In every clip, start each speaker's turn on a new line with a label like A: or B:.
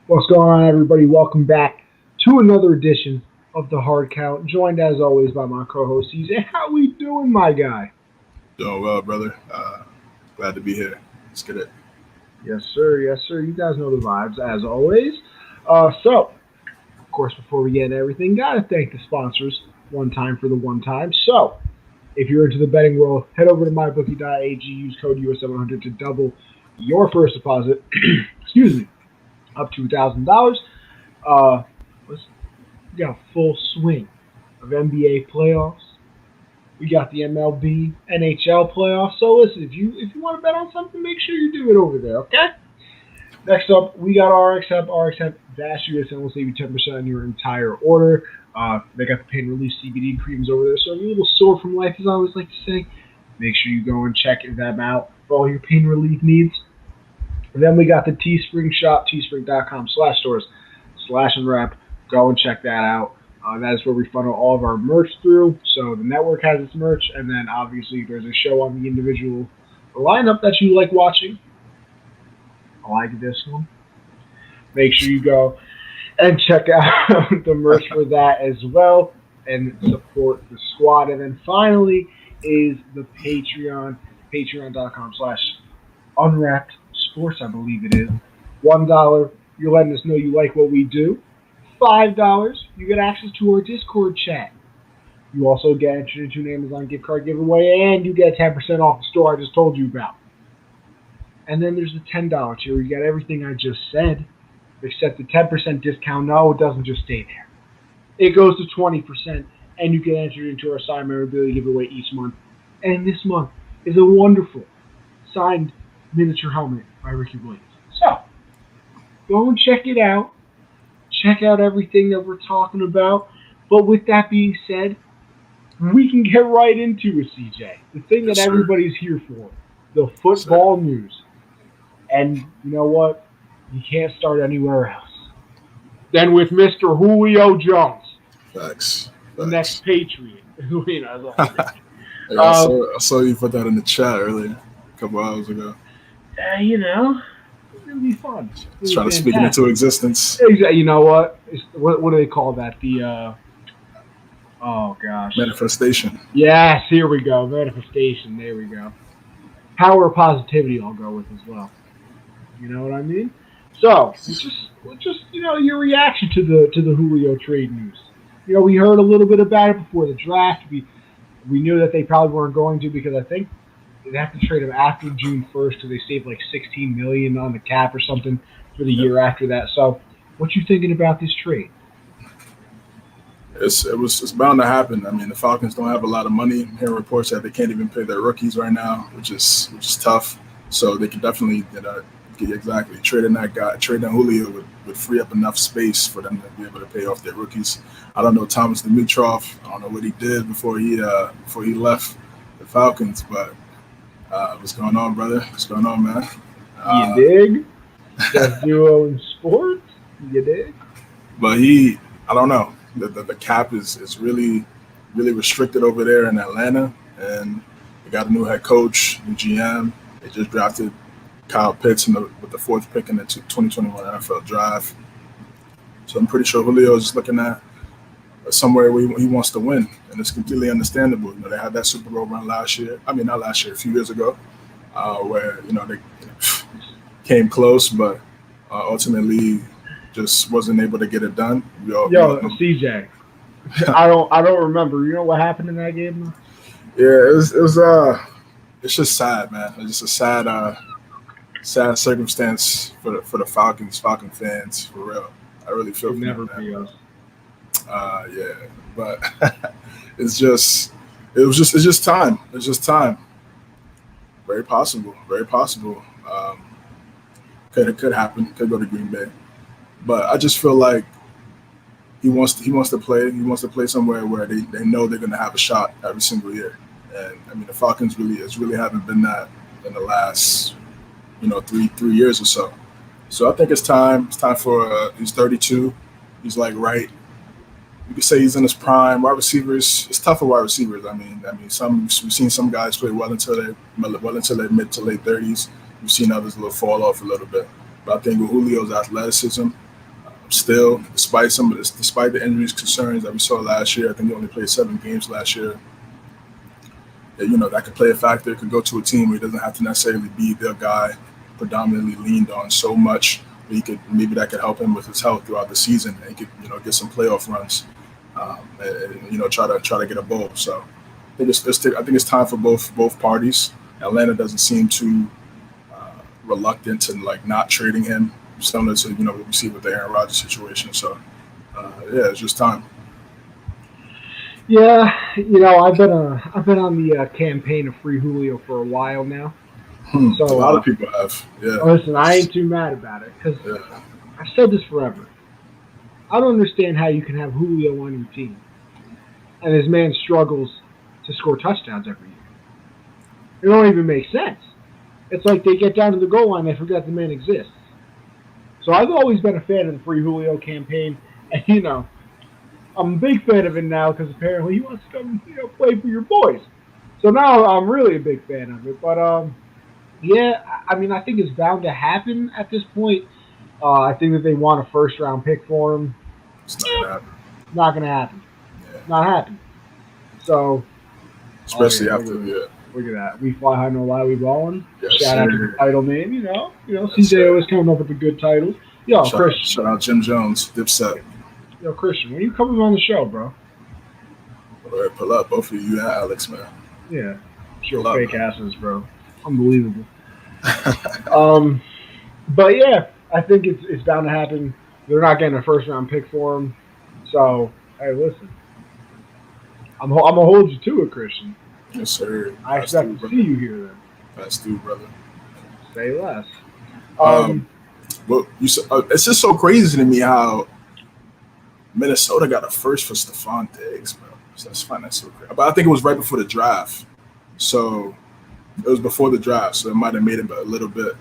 A: What's going on, everybody? Welcome back to another edition of the Hard Count. Joined as always by my co-host CJ. How we doing, my guy?
B: Doing well, brother. Glad to be here. Let's get it.
A: Yes, sir. Yes, sir. You guys know the vibes as always. Of course, before we get into everything, gotta thank the sponsors one time for the one time. So, if you're into the betting world, head over to mybookie.ag. Use code US700 to double your first deposit. Excuse me, up to $1,000. Uh, let's We got a full swing of NBA playoffs. We got the MLB, NHL playoffs. So listen, if you want to bet on something, make sure you do it over there, okay? Next up, we got RxHemp. RxHemp -USN will save you 10% on your entire order. They got the pain relief CBD creams over there. So if you're a little sore from life, as I always like to say, make sure you go and check them out for all your pain relief needs. And then we got the Teespring shop, teespring.com/stores/unwrap. Go and check that out. That is where we funnel all of our merch through. So the network has its merch, and then obviously there's a show on the individual lineup that you like watching. I like this one. Make sure you go and check out the merch for that as well and support the squad. And then finally is the Patreon, patreon.com/unwrapped sports, I believe it is. $1, you're letting us know you like what we do. $5, you get access to our Discord chat. You also get entered into an Amazon gift card giveaway, and you get 10% off the store I just told you about. And then there's the $10 tier where you got everything I just said, except the 10% discount. No, it doesn't just stay there. It goes to 20%, and you get entered into our signed memorabilia giveaway each month. And this month is a wonderful signed miniature helmet by Ricky Williams. So, go and check it out. Check out everything that we're talking about. But with that being said, we can get right into it, CJ. The thing that everybody's here for, the football news. And you know what? You can't start anywhere else than with Mr. Julio Jones.
B: Facts.
A: The next Patriot.
B: I saw you put that in the chat earlier, a couple hours ago.
A: It'll be fun.
B: Just trying to speak it into existence.
A: Exactly. You know what? What do they call that? Oh gosh.
B: Manifestation.
A: Yes, here we go. Manifestation. There we go. Power of positivity I'll go with as well. You know what I mean? So, just your reaction to the Julio trade news. We heard a little bit about it before the draft. We knew that they probably weren't going to because I think they'd have to trade him after June 1st because they saved like $16 million on the cap or something for the year after that. So, what you thinking about this trade?
B: It's bound to happen. I mean, the Falcons don't have a lot of money. I'm hearing reports that they can't even pay their rookies right now, which is tough. So they can definitely trading Julio would free up enough space for them to be able to pay off their rookies. I don't know Thomas Dimitroff. I don't know what he did before he left the Falcons, but what's going on, brother? What's going on, man?
A: You dig? That duo in sports? You dig?
B: But I don't know. The cap is really, really restricted over there in Atlanta, and they got a new head coach, new GM. They just drafted Kyle Pitts with the 4th pick in the 2021 NFL draft. So I'm pretty sure Julio is just looking at somewhere where he wants to win, and it's completely understandable. They had that Super Bowl run last year. I mean, not last year, a few years ago, where they came close, but ultimately just wasn't able to get it done.
A: CJ, I don't remember. You know what happened in that game?
B: Yeah, it was it's just sad, man. It's just a sad circumstance for the Falcon fans, for real. I really feel for
A: never
B: them,
A: be us.
B: Yeah, but it's just time. It's just time. Very possible. Could happen. Could go to Green Bay, but I just feel like he wants to play. He wants to play somewhere where they know they're going to have a shot every single year. And I mean, the Falcons really haven't been that in the last 3 years or so. So I think it's time. It's time for he's 32. He's like right. You could say he's in his prime. Wide receivers, it's tough for wide receivers. I mean, we've seen some guys play well until their mid to late 30s. We've seen others fall off a little bit. But I think with Julio's athleticism, Still, despite the injuries concerns that we saw last year, I think he only played 7 games last year. That could play a factor. It could go to a team where he doesn't have to necessarily be the guy predominantly leaned on so much. Maybe that could help him with his health throughout the season, and he could get some playoff runs, and try to get a bowl. So I think it's time for both parties. Atlanta doesn't seem too reluctant to not trading him, similar to what we see with the Aaron Rodgers situation. So it's just time.
A: Yeah, I've been on the campaign of free Julio for a while now.
B: So a lot of people have. Yeah.
A: Listen, I ain't too mad about it because I've said this forever. I don't understand how you can have Julio on your team, and this man struggles to score touchdowns every year. It don't even make sense. It's like they get down to the goal line, they forget the man exists. So I've always been a fan of the free Julio campaign, and I'm a big fan of it now because apparently he wants to come play for your boys. So now I'm really a big fan of it. But I think it's bound to happen at this point. I think that they want a first-round pick for him.
B: It's not gonna happen.
A: Not gonna happen.
B: Yeah.
A: Not happening. So
B: especially after
A: Look at that. We fly high, no lie, we ballin'.
B: Yes,
A: Shout out to the title name, CJ always coming up with a good title. Yo, Christian.
B: Shout out Jim Jones, Dipset.
A: Yo, Christian, when you coming on the show, bro?
B: All right, pull up, both of you and Alex, man.
A: Yeah. Sure, fake asses, bro. Unbelievable. But yeah, I think it's bound to happen. They're not getting a first round pick for him. So, hey, listen. I'm gonna hold you to it, Christian.
B: Yes, sir.
A: I expect to see you here then.
B: That's due, brother.
A: Say less.
B: Well, it's just so crazy to me how Minnesota got a first for Stephon Diggs, bro. So I just find that so crazy. But I think it was right before the draft. So it was before the draft. So it might have made him a little bit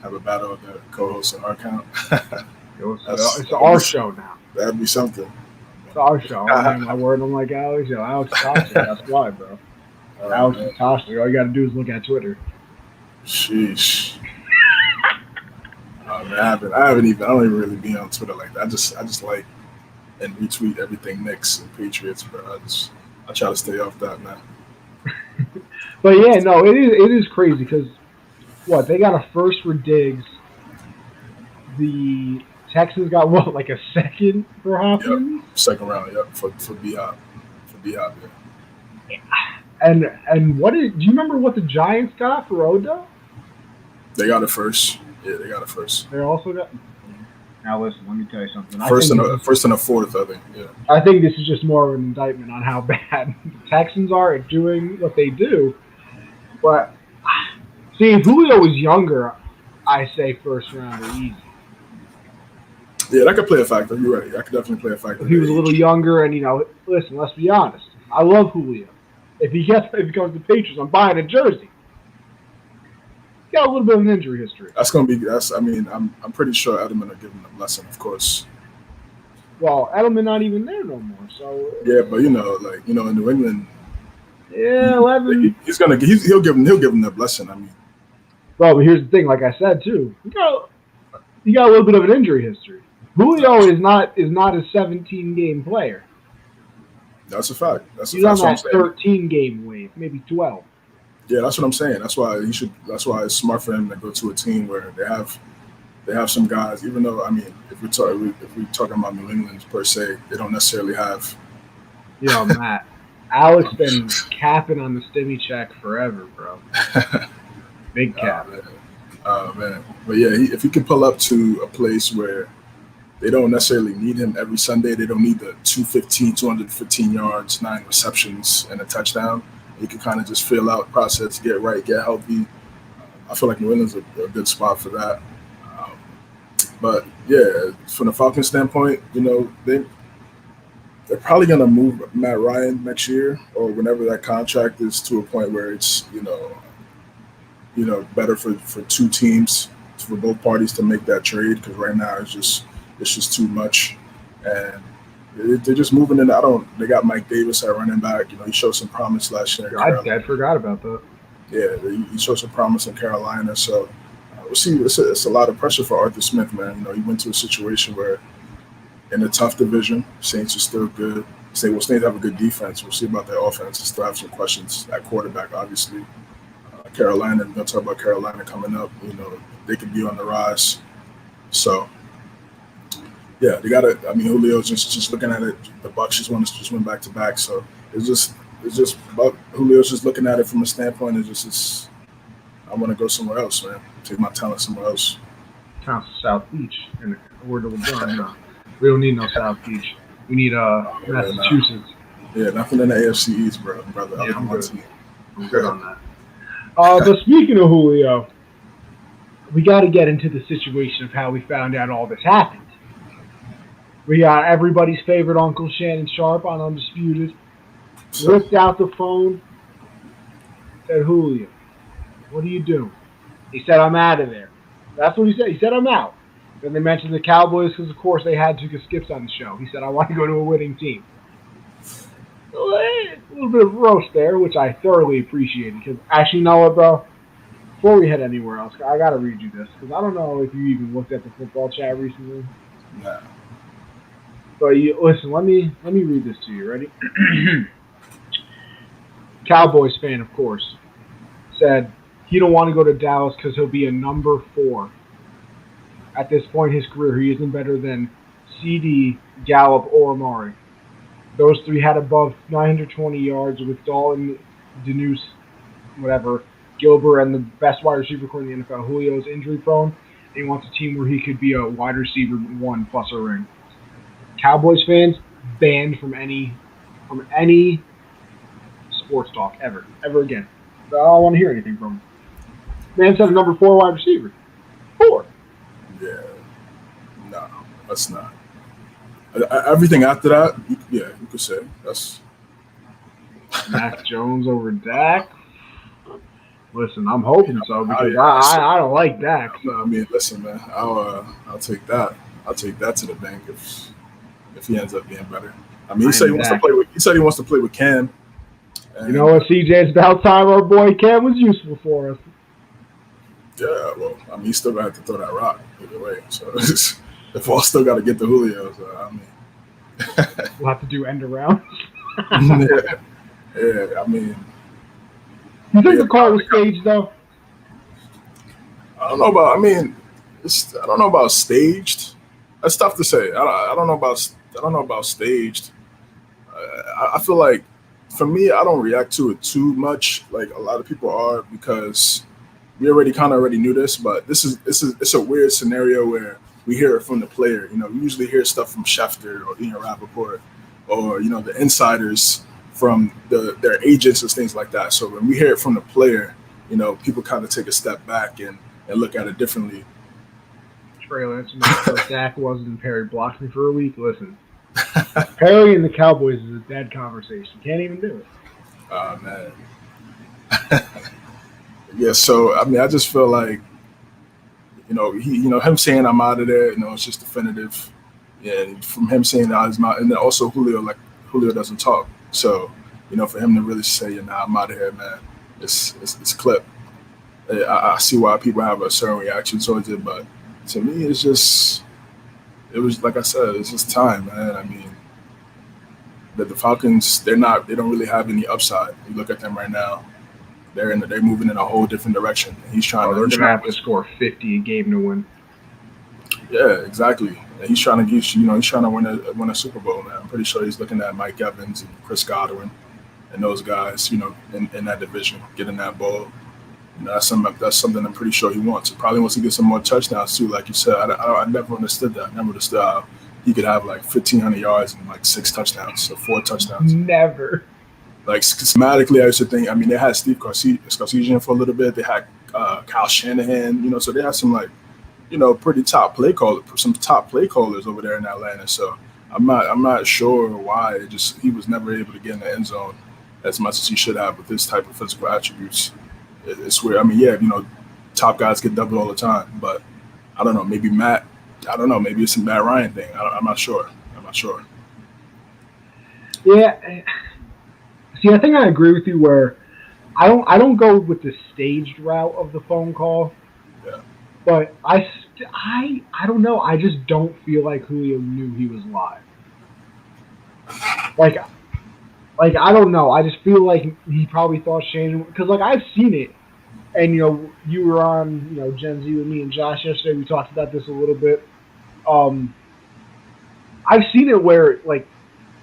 B: have a battle with the co-host on our account.
A: It's our show now.
B: That'd be something.
A: It's our show. I word them like Alex. Alex is toxic. That's why, bro. Alex is toxic. All you got to do is look at Twitter.
B: Sheesh. Man, I don't even really be on Twitter like that. I just like and retweet everything Knicks and Patriots, bro. I try to stay off that, man.
A: But yeah, no, it is crazy because they got a first for Diggs. The Texans got like a second for Hopkins?
B: Yep. Second round, for B-Hop. For B-Hop, yeah.
A: And do you remember what the Giants got for Odell?
B: They got it first. Yeah, they got it first.
A: They also got. Now listen, let me tell you something.
B: First and a fourth, I think. Yeah.
A: I think this is just more of an indictment on how bad the Texans are at doing what they do. But see, if Julio was younger, I say first round are easy.
B: Yeah, that could play a factor. You're right. That could definitely play a factor.
A: If he was a little younger, and listen, let's be honest. I love Julio. If he comes to the Patriots, I'm buying a jersey. He's got a little bit of an injury history.
B: I'm pretty sure Edelman will give him a blessing, of course.
A: Well, Edelman not even there no more. So
B: yeah, but in New England.
A: Yeah, 11.
B: He'll give him the blessing. I mean.
A: Well, but here's the thing. Like I said too, he got a little bit of an injury history. Julio is not a 17-game player.
B: That's a fact.
A: He's on that 13-game wave, maybe 12.
B: Yeah, that's what I'm saying. That's why it's smart for him to go to a team where they have some guys. Even though if we're talking about New England per se, they don't necessarily have.
A: Matt, Alex been capping on the stimmy check forever, bro. Big cap.
B: Oh man, but yeah, if he can pull up to a place where they don't necessarily need him every Sunday, they don't need the 215 yards, 9 receptions, and a touchdown. He can kind of just fill out, process, get right, get healthy. I feel like New England's a good spot for that. But yeah, from the Falcons standpoint, they're probably gonna move Matt Ryan next year or whenever that contract is to a point where it's better for two teams, for both parties to make that trade, because right now it's just too much, and they're just moving in. They got Mike Davis at running back. He showed some promise last year.
A: I forgot about that.
B: Yeah, he showed some promise in Carolina. So we'll see. It's a lot of pressure for Arthur Smith, man. He went to a situation where in a tough division. Saints are still good. Saints have a good defense. We'll see about their offense. Still have some questions at quarterback, obviously. Carolina, we're going to talk about Carolina coming up. They could be on the rise. So, yeah, they got it. I mean, Julio just looking at it. The Bucs just went back to back. So it's just Julio's just looking at it from a standpoint. I want to go somewhere else, man. Take my talent somewhere else.
A: Counts South Beach, and we're done. No, we don't need no South Beach. We need Massachusetts.
B: Yeah, nothing in the AFC East, brother.
A: Yeah, I'm good on that. But speaking of Julio, we got to get into the situation of how we found out all this happened. We got everybody's favorite Uncle Shannon Sharp on Undisputed. Whipped out the phone. Said, Julio, what are you doing? He said, I'm out of there. That's what he said. He said, I'm out. Then they mentioned the Cowboys because, of course, they had Tuka Skips on the show. He said, I want to go to a winning team. A little bit of roast there, which I thoroughly appreciated. Because actually, you know what, bro? Before we head anywhere else, I got to read you this. Because I don't know if you even looked at the football chat recently.
B: Nah.
A: But listen, let me read this to you. Ready? Cowboys fan, of course, said he don't want to go to Dallas because he'll be a number 4. At this point in his career, he isn't better than CD, Gallup, or Amari. Those 3 had above 920 yards with Dalton, Denuse, whatever, Gilbert, and the best wide receiver core in the NFL. Julio's injury prone, and he wants a team where he could be a wide receiver 1 plus a ring. Cowboys fans banned from any sports talk ever again. So I don't want to hear anything from him. Man said a number 4 wide receiver. 4.
B: Yeah. No, that's not. Everything after that, you could say that's
A: Mac Jones over Dak. Listen, I'm hoping so because I don't like Dak. So.
B: I mean, listen, man, I'll take that. I'll take that to the bank if he ends up being better. I mean, he said he wants to play with Cam.
A: You know what, CJ? It's about time our boy Cam was useful for us.
B: Yeah, well, I mean, he still got to throw that rock either way. So the ball still got to get the Julio. So, I mean,
A: we'll have to do end around.
B: Yeah. I mean,
A: you think the call was staged though?
B: I don't know about. I mean, I don't know about staged. That's tough to say. I don't know about staged. I feel like, for me, I don't react to it too much, like a lot of people are, because we already knew this. But it's a weird scenario where we hear it from the player. We usually hear stuff from Schefter or Ian Rappaport or the insiders from their agents and things like that. So when we hear it from the player, people kind of take a step back and look at it differently.
A: Trey Lance, Dak wasn't, and Perry blocked me for a week. Listen, Perry and the Cowboys is a dead conversation. Can't even do it.
B: Oh, man. Yeah, so, I mean, I just feel like, him saying I'm out of there, it's just definitive. Yeah, and from him saying that he's not, and then also Julio doesn't talk. So, for him to really say, I'm out of here, man, it's clip. I see why people have a certain reaction towards it, but to me, it was, like I said, it's just time, man. I mean, the Falcons, they don't really have any upside. You look at them right now, they're moving in a whole different direction. He's trying
A: to have to score 50 a game to win.
B: Yeah, exactly. And he's trying to win a Super Bowl, man. I'm pretty sure he's looking at Mike Evans and Chris Godwin and those guys, in that division, getting that ball. That's something I'm pretty sure he wants. He probably wants to get some more touchdowns too, like you said. I never understood that. I never understood how he could have like 1,500 yards and like 6 touchdowns or 4 touchdowns.
A: Never.
B: Like schematically, I used to think. I mean, they had Steve Sarkisian for a little bit. They had Kyle Shanahan. So they had some pretty top play callers over there in Atlanta. So I'm not sure why he was never able to get in the end zone as much as he should have with this type of physical attributes. It's weird. I mean, top guys get doubled all the time, but I don't know. Maybe Matt. I don't know. Maybe it's a Matt Ryan thing. I'm not sure.
A: Yeah. See, I think I agree with you where I don't go with the staged route of the phone call.
B: Yeah.
A: But I I don't know. I just don't feel like Julio knew he was live. Like I don't know. I just feel like he probably thought Shannon, because like I've seen it, and you were on Gen Z with me and Josh yesterday. We talked about this a little bit. I've seen it where like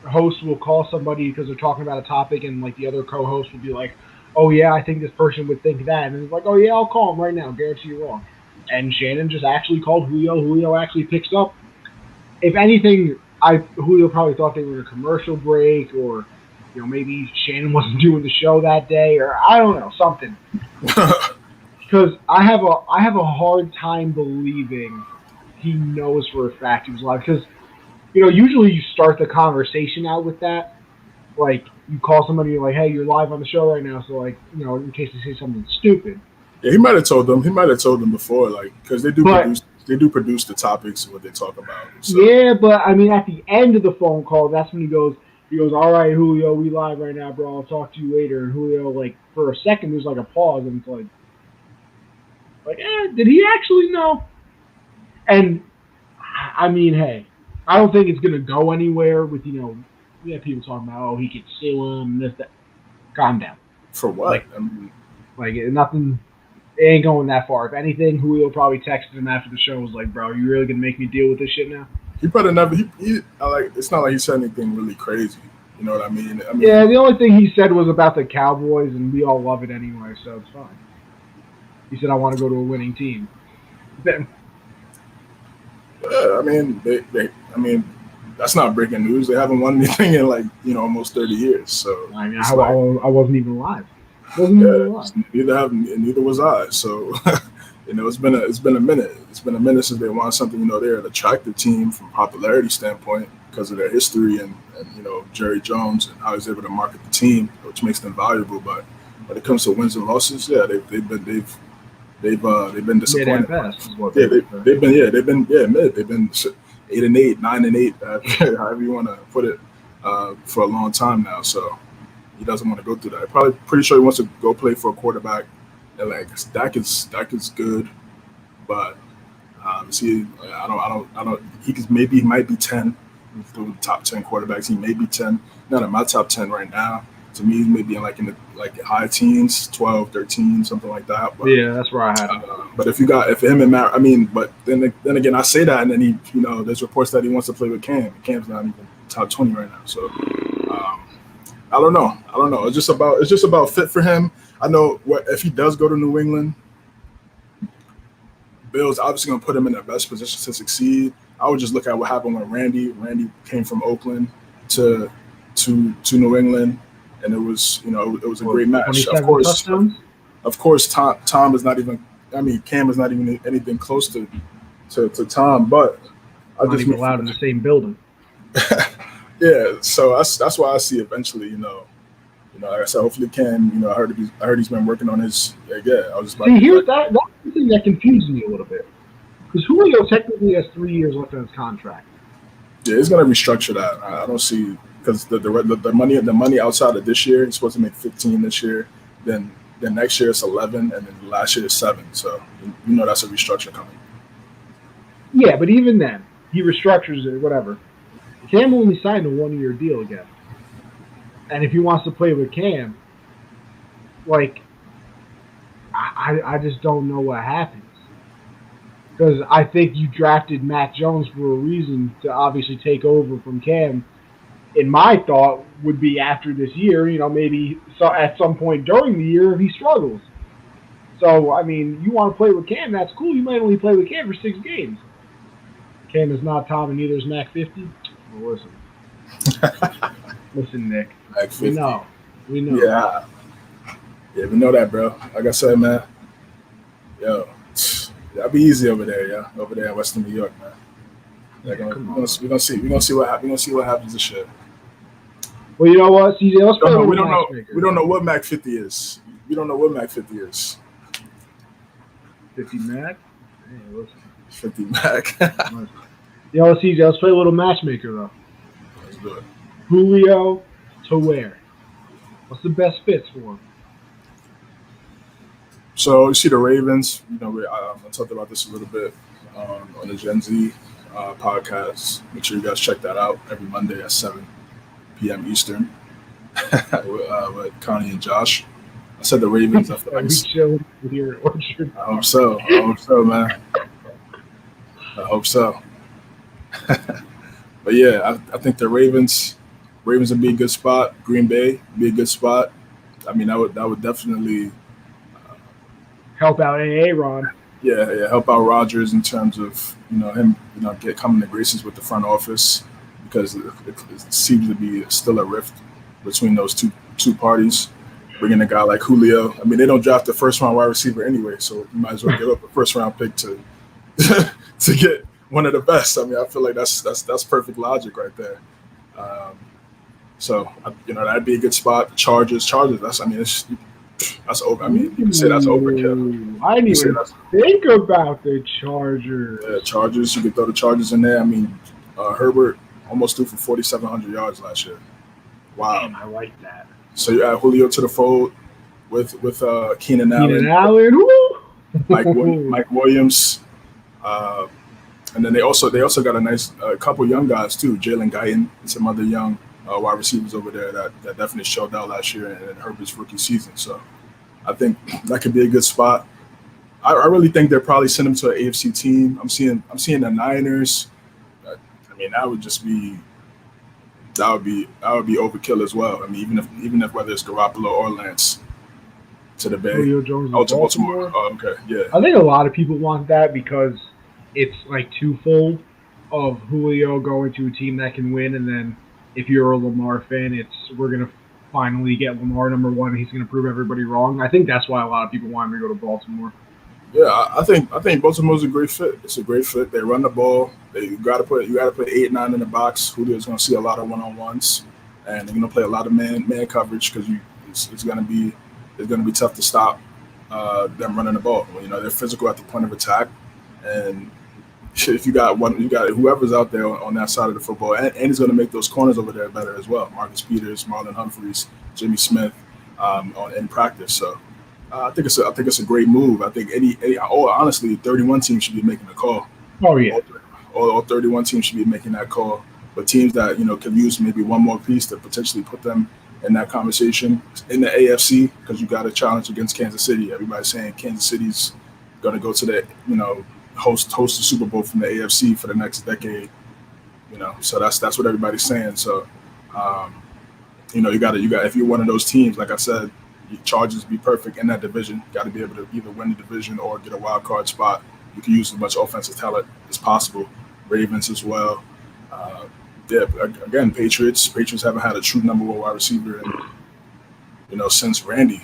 A: hosts will call somebody because they're talking about a topic, and like the other co-host will be like, "Oh yeah, I think this person would think that," and it's like, "Oh yeah, I'll call him right now. Guarantee you're wrong." And Shannon just actually called Julio. Julio actually picks up. If anything, Julio probably thought they were in a commercial break, or maybe Shannon wasn't doing the show that day, or I don't know, something. Because I have a hard time believing he knows for a fact he was live. Because usually you start the conversation out with that, like you call somebody, you're like, "Hey, you're live on the show right now," so like in case they say something stupid.
B: Yeah, he might have told them. He might have told them before, like, because they do produce the topics and what they talk about. So.
A: Yeah, but I mean, at the end of the phone call, that's when he goes, "All right, Julio, we live right now, bro. I'll talk to you later." And Julio, like, for a second, there's like a pause, and it's like, did he actually know? And I mean, hey, I don't think it's gonna go anywhere. With we have people talking about, oh, he could sue him, this, that. Calm down.
B: For what?
A: Like nothing. It ain't going that far. If anything, Julio probably texted him after the show, was like, "Bro, you really gonna make me deal with this shit now?"
B: He probably never. It's not like he said anything really crazy. You know what I mean?
A: Yeah, the only thing he said was about the Cowboys, and we all love it anyway, so it's fine. He said, "I want to go to a winning team."
B: Yeah, I mean, that's not breaking news. They haven't won anything in almost 30 years. So
A: I mean, I wasn't even alive.
B: Neither was I. So it's been a minute. It's been a minute since they won something. They're an attractive team from popularity standpoint because of their history and Jerry Jones and how he's able to market the team, which makes them valuable. But when it comes to wins and losses, yeah, they've been disappointed. They've been mid. They've been 8-8, 9-8, however you want to put it, for a long time now. So he doesn't want to go through that. Probably pretty sure he wants to go play for a quarterback. And like Dak is good, but I don't. He might be 10 through the top 10 quarterbacks. He may be 10. Not in my top 10 right now. To me, he's maybe in in the high teens, 12, 13, something like that. But,
A: yeah, that's where I had him.
B: But if him and Matt, but then again, I say that, and then there's reports that he wants to play with Cam. Cam's not even top 20 right now, so I don't know. It's just about fit for him. I know if he does go to New England, Bill's obviously going to put him in the best position to succeed. I would just look at what happened when Randy came from Oakland to New England. And it was, it was a great match. Of course, Tom is not even. I mean, Cam is not even anything close to Tom. But
A: not even allowed in the same building.
B: Yeah, so that's why I see eventually. Like I said, hopefully Cam. I heard he's been working on his. Yeah, I was just
A: here's that's the thing that confuses me a little bit, because Julio technically has 3 years left on his contract.
B: Yeah, he's gonna restructure that. I don't see. Because the money outside of this year, he's supposed to make 15 this year. Then next year it's 11, and then last year it's 7. So that's a restructure coming.
A: Yeah, but even then, he restructures it, whatever. Cam only signed a 1-year deal again, and if he wants to play with Cam, like, I just don't know what happens. Because I think you drafted Mac Jones for a reason, to obviously take over from Cam. In my thought, would be after this year, maybe at some point during the year if he struggles. So, I mean, you want to play with Cam, that's cool. You might only play with Cam for 6 games. Cam is not Tom, and neither is Mac 50. Well, listen, Nick.
B: Mac 50.
A: We know.
B: Yeah, we know that, bro. Like I said, man. Yo, that'll be easy over there, yeah. Over there in Western New York, man. We're gonna see what happens this year.
A: Well, you know what, CJ? Let's play
B: we don't know what Mac 50 is. We don't know what Mac 50 is.
A: 50 Mac? Hey, listen.
B: 50 Mac.
A: CJ, let's play a little matchmaker though.
B: Let's do it.
A: Julio to where? What's the best fits for him?
B: So you see the Ravens. I talked about this a little bit on the Gen Z podcast. Make sure you guys check that out every Monday at 7 p.m. Eastern with Connie and Josh. I said the Ravens. I feel like
A: we chilling with your orchard.
B: I hope so. I hope so, man. I hope so. But yeah, I think the Ravens would be a good spot. Green Bay would be a good spot. I mean, that would definitely
A: help out Aaron.
B: Yeah, help out Rodgers in terms of him coming to graces with the front office, because it seems to be still a rift between those two parties. Bringing a guy like Julio, I mean, they don't draft the first round wide receiver anyway, so you might as well give up a first round pick to to get one of the best. I mean, I feel like that's perfect logic right there. So that'd be a good spot. Chargers. That's over. I mean, you can say that's overkill.
A: I didn't even think about the Chargers.
B: Yeah, Chargers. You could throw the Chargers in there. I mean, Herbert almost threw for 4,700 yards last year. Wow.
A: Damn, I like that.
B: So you add Julio to the fold with Keenan
A: Allen,
B: Mike Williams, and then they also got a couple young guys too, Jalen Guyton and some other young wide receivers over there that definitely showed out last year in Herbert's rookie season. So I think that could be a good spot. I really think they'll probably send him to an AFC team. I'm seeing the Niners. I mean, that would be overkill as well. I mean, even if whether it's Garoppolo or Lance to the Bay.
A: Julio Jones
B: to Baltimore. Oh, okay, yeah.
A: I think a lot of people want that because it's like twofold of Julio going to a team that can win, and then if you're a Lamar fan, we're gonna finally get Lamar number one. He's gonna prove everybody wrong. I think that's why a lot of people want him to go to Baltimore.
B: Yeah, I think Baltimore's a great fit. It's a great fit. They run the ball. You got to put 8-9 in the box. Julio's going to see a lot of one-on-ones, and they're going to play a lot of man coverage because it's going to be tough to stop them running the ball. They're physical at the point of attack, and if you got whoever's out there on that side of the football, and he's going to make those corners over there better as well. Marcus Peters, Marlon Humphreys, Jimmy Smith in practice. So. I think it's a great move. I think honestly, 31 teams should be making the call.
A: Oh yeah,
B: all 31 teams should be making that call. But teams that could use maybe one more piece to potentially put them in that conversation in the AFC, because you got a challenge against Kansas City. Everybody's saying Kansas City's going to go to the host the Super Bowl from the AFC for the next decade. So that's what everybody's saying. So you got if you're one of those teams, like I said. Chargers be perfect in that division. Got to be able to either win the division or get a wild card spot. You can use as much offensive talent as possible. Ravens as well. Again, Patriots. Patriots haven't had a true number one wide receiver since Randy.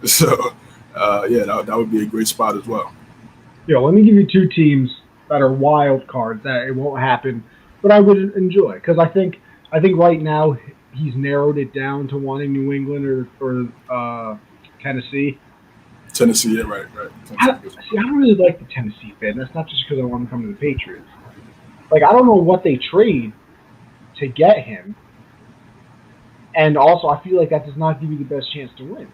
B: So that would be a great spot as well.
A: Let me give you two teams that are wild cards that it won't happen, but I would enjoy, because I think right now. He's narrowed it down to wanting New England or Tennessee.
B: Tennessee, yeah, right.
A: I don't really like the Tennessee fan. That's not just because I want him to come to the Patriots. Like, I don't know what they trade to get him. And also, I feel like that does not give you the best chance to win.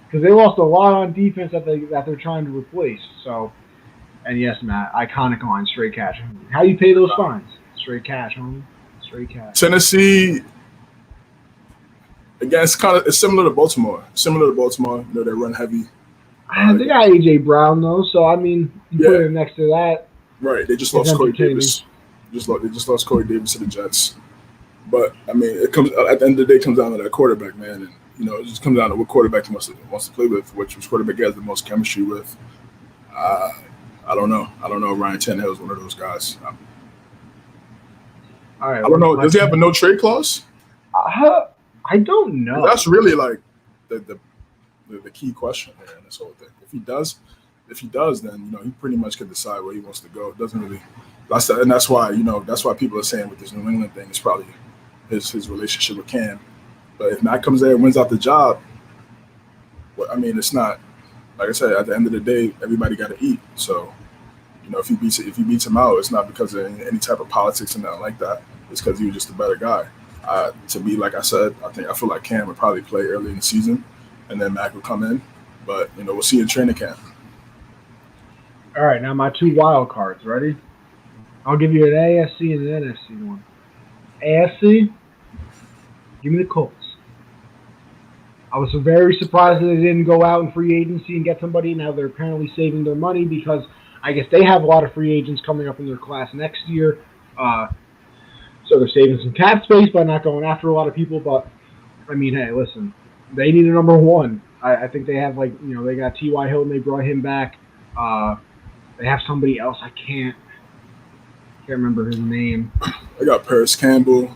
A: Because they lost a lot on defense that they're trying to replace. So, and yes, Matt, iconic line, straight cash. How do you pay those fines? Straight cash, homie.
B: Tennessee, again, it's similar to Baltimore. They run heavy.
A: They got AJ Brown though, so I mean, you put him next to that.
B: Right, they just lost Corey Davis. They just lost Corey Davis to the Jets. But I mean, it comes at the end of the day, it comes down to that quarterback, man, and it just comes down to what quarterback he wants to play with, which quarterback he has the most chemistry with. I don't know. Ryan Tannehill is one of those guys.
A: All right,
B: I don't know. Does he have a no trade clause?
A: I don't know.
B: That's really like the key question here in this whole thing. If he does, then he pretty much can decide where he wants to go. It doesn't really. That's why people are saying with this New England thing, it's probably his relationship with Cam. But if Matt comes there and wins out the job, I mean, it's not like I said. At the end of the day, everybody got to eat. So. If he beats him out, it's not because of any type of politics and nothing like that. It's because he was just a better guy. To me, like I said, I feel like Cam would probably play early in the season, and then Mac would come in. But we'll see in training camp.
A: All right, now my two wild cards. Ready? I'll give you an AFC and an NFC one. AFC, give me the Colts. I was very surprised that they didn't go out in free agency and get somebody. Now they're apparently saving their money because I guess they have a lot of free agents coming up in their class next year. So they're saving some cap space by not going after a lot of people. But, I mean, hey, listen, they need a number one. I think they have, they got T.Y. Hilton. They brought him back. They have somebody else. I can't remember his name.
B: They got Paris Campbell.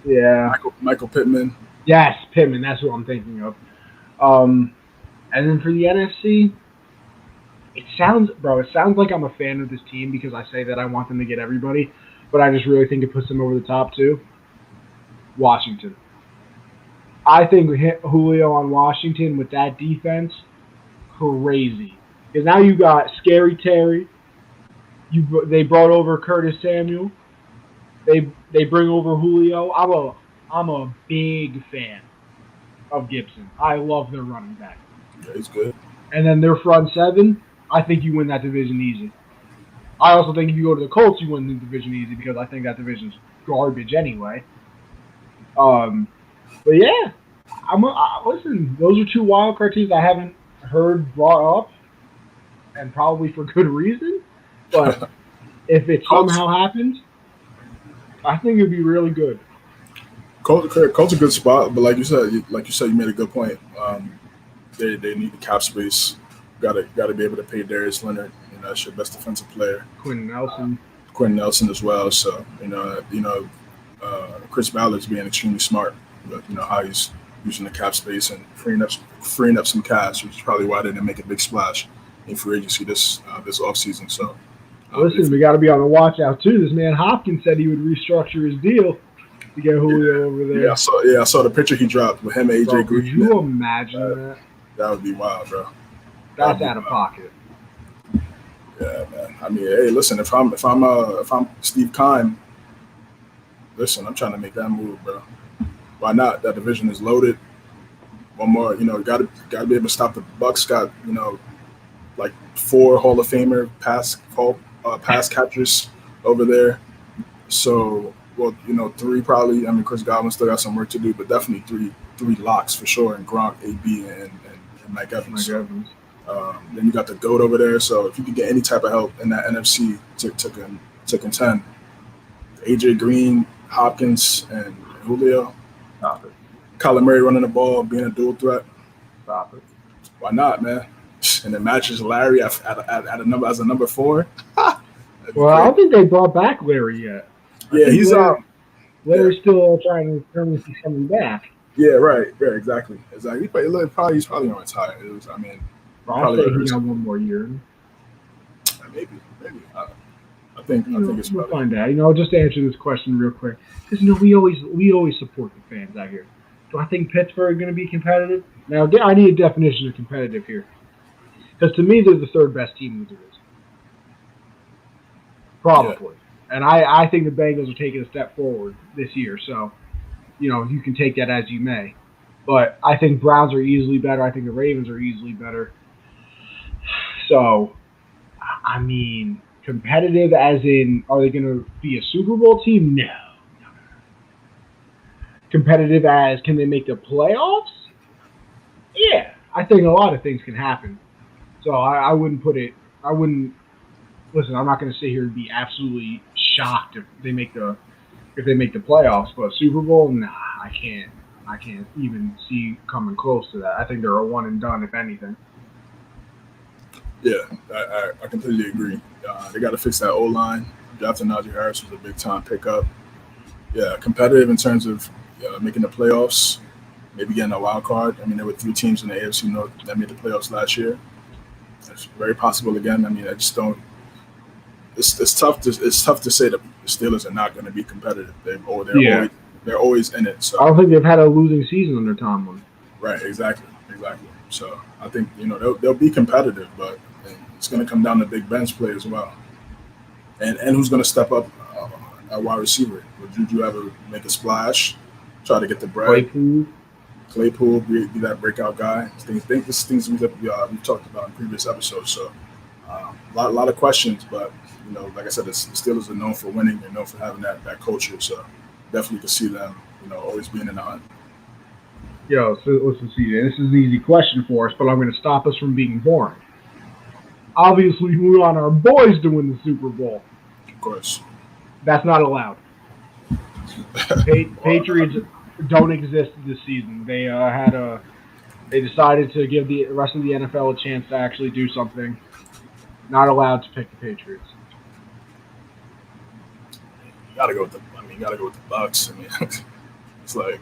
A: Yeah.
B: Michael Pittman.
A: Yes, Pittman. That's what I'm thinking of. And then for the NFC, it sounds like I'm a fan of this team because I say that I want them to get everybody, but I just really think it puts them over the top too. Washington. I think Julio on Washington with that defense, crazy. Because now you got Scary Terry. They brought over Curtis Samuel. They bring over Julio. I'm a big fan of Gibson. I love their running back.
B: Yeah, he's good.
A: And then their front seven, I think you win that division easy. I also think if you go to the Colts, you win the division easy because I think that division's garbage anyway. But yeah, listen, those are two wild card teams I haven't heard brought up, and probably for good reason. But if it somehow happens, I think it'd be really good.
B: Colts a good spot, but like you said, you made a good point. They need the cap space. Got to be able to pay Darius Leonard. That's your best defensive player.
A: Quentin
B: Nelson as well. So Chris Ballard's being extremely smart. But how he's using the cap space and freeing up some cash, which is probably why they didn't make a big splash in free agency this offseason. So
A: listen, we got to be on the watch out too. This man Hopkins said he would restructure his deal to get Julio over there.
B: Yeah, I saw the picture he dropped with him and AJ Green.
A: Could you imagine that?
B: That would be wild, bro.
A: That's out of pocket.
B: Yeah, man. I mean, hey, listen, if I'm Steve Keim, listen, I'm trying to make that move, bro. Why not? That division is loaded. One more, got to be able to stop the Bucks. Got like 4 Hall of Famer pass catchers over there. So, 3 probably. I mean, Chris Godwin still got some work to do, but definitely three locks for sure. And Gronk, AB, and Mike Evans. Then you got the GOAT over there. So if you could get any type of help in that NFC to contend, AJ Green, Hopkins, and Julio.
A: Stop it. Kyler
B: Murray running the ball, being a dual threat.
A: Stop it.
B: Why not, man? And it matches Larry as a number 4.
A: Well, I don't think they brought back Larry yet.
B: Yeah, he's
A: Larry's still trying to determine if he's coming back.
B: Yeah, right. Yeah, exactly. He's probably gonna retire.
A: Probably he got one more year.
B: Maybe. I think it's.
A: We'll find out. Just to answer this question real quick, because we always support the fans out here. Do I think Pittsburgh is going to be competitive? Now, I need a definition of competitive here, because to me they're the 3rd best team in the division, probably. Yeah. And I think the Bengals are taking a step forward this year. So, you can take that as you may. But I think Browns are easily better. I think the Ravens are easily better. So, I mean, competitive as in, are they going to be a Super Bowl team? No. Competitive as, can they make the playoffs? Yeah. I think a lot of things can happen. So I wouldn't listen, I'm not going to sit here and be absolutely shocked if they make the playoffs. But Super Bowl, nah, I can't even see coming close to that. I think they're a one and done, if anything.
B: Yeah, I completely agree. They got to fix that O-line. Drafting Najee Harris was a big-time pickup. Yeah, competitive in terms of making the playoffs, maybe getting a wild card. I mean, there were 3 teams in the AFC North that made the playoffs last year. It's very possible again. I mean, I just don't. It's tough to say that the Steelers are not going to be competitive. They're always in it. So
A: I don't think they've had a losing season under Tomlin.
B: Right, exactly. So I think they'll be competitive, but it's going to come down to Big Ben's play as well, and who's going to step up at wide receiver. Would Juju ever make a splash, try to get the bread? Claypool be that breakout guy. Things we've talked about in previous episodes. So lot of questions, but like I said, the Steelers are known for winning. They're known for having that culture. So definitely can see them, always being in the hunt.
A: Yo, so listen, CJ, this is an easy question for us, but I'm going to stop us from being boring. Obviously, we want our boys to win the Super Bowl.
B: Of course.
A: That's not allowed. Patriots don't exist this season. They they decided to give the rest of the NFL a chance to actually do something. Not allowed to pick the Patriots.
B: You gotta go with the Bucs. I mean, it's like,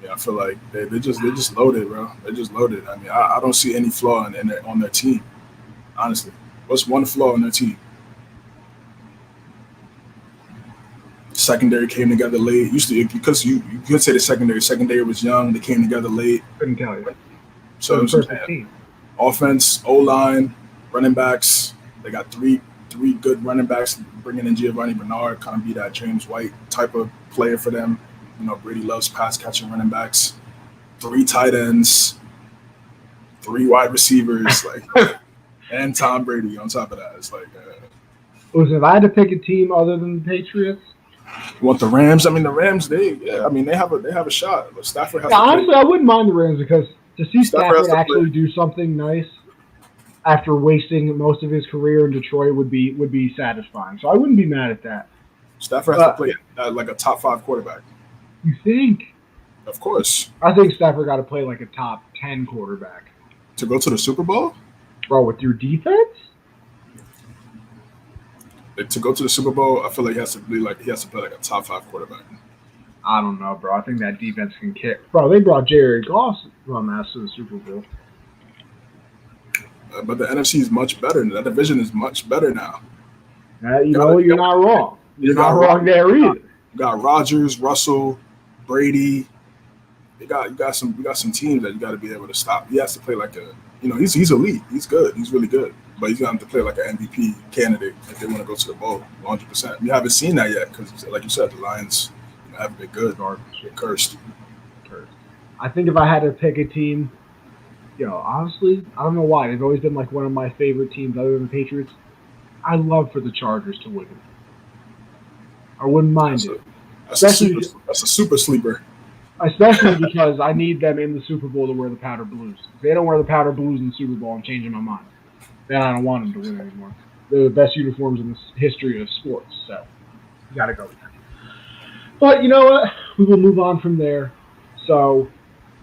B: I feel like they're just loaded, bro. They're just loaded. I mean, I don't see any flaw on their team. Honestly, what's one flaw on their team? Secondary came together late. You could say the secondary was young. They came together late.
A: Couldn't tell you.
B: So it was team. Offense, O-line, running backs. They got three good running backs. Bringing in Giovanni Bernard, kind of be that James White type of player for them. Brady loves pass catching running backs. 3 tight ends, 3 wide receivers, and Tom Brady on top of that. It's like,
A: listen, if I had to pick a team other than the Patriots,
B: you want the Rams? I mean, the Rams, they have a shot. Stafford has.
A: Honestly, I wouldn't mind the Rams because to see Stafford actually do something nice after wasting most of his career in Detroit would be satisfying. So I wouldn't be mad at that.
B: Stafford has to play like a top 5 quarterback.
A: You think?
B: Of course.
A: I think Stafford got to play like a top 10 quarterback
B: to go to the Super Bowl.
A: Bro, with your defense.
B: To go to the Super Bowl, I feel like he has to play like a top 5 quarterback.
A: I don't know, bro. I think that defense can kick. Bro, they brought Jared Goff from us to the Super Bowl.
B: But the NFC is much better. That division is much better now.
A: You're not wrong. You're not wrong there either.
B: You got Rodgers, Russell, Brady. You got some teams that you got to be able to stop. He has to play like he's elite. He's good. He's really good. But he's going to have to play like an MVP candidate if they want to go to the bowl 100%. We haven't seen that yet because, like you said, the Lions haven't been good. They're cursed.
A: I think if I had to pick a team, honestly, I don't know why. They've always been like one of my favorite teams other than the Patriots. I love for the Chargers to win. I wouldn't mind it.
B: That's a super sleeper.
A: Especially because I need them in the Super Bowl to wear the powder blues. If they don't wear the powder blues in the Super Bowl, I'm changing my mind. Then I don't want them to win anymore. They're the best uniforms in the history of sports, so you got to go with that. But you know what? We will move on from there. So,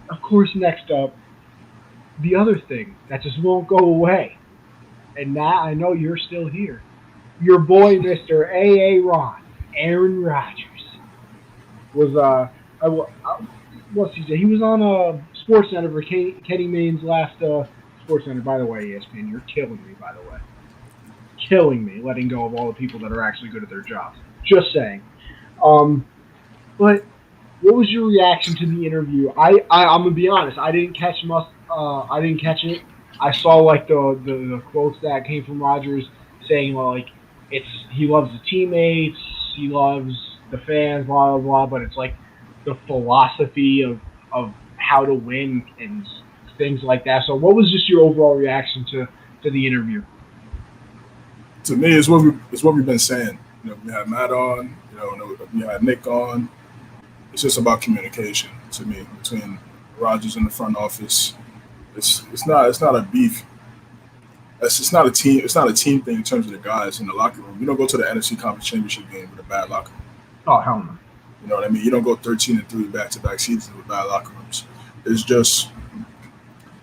A: of course, next up, the other thing that just won't go away. And Matt, I know you're still here. Your boy, Mr. Aaron Rodgers, was what's he say? He was on SportsCenter for Kenny Mayne's last SportsCenter. By the way, ESPN, you're killing me. By the way, killing me, letting go of all the people that are actually good at their jobs. Just saying. But what was your reaction to the interview? I'm gonna be honest. I didn't catch much. I didn't catch it. I saw like the quotes that came from Rodgers saying like he loves the teammates, he loves the fans, blah blah blah. But it's like the philosophy of how to win and things like that. So, what was just your overall reaction to the interview?
B: To me, it's what we've been saying. We had Matt on. We had Nick on. It's just about communication to me between Rodgers and the front office. It's not a beef. It's not a team. It's not a team thing in terms of the guys in the locker room. You don't go to the NFC Conference Championship game with a bad locker room.
A: Oh hell no.
B: You know what I mean? You don't go 13-3 back-to-back seasons with bad locker rooms. It's just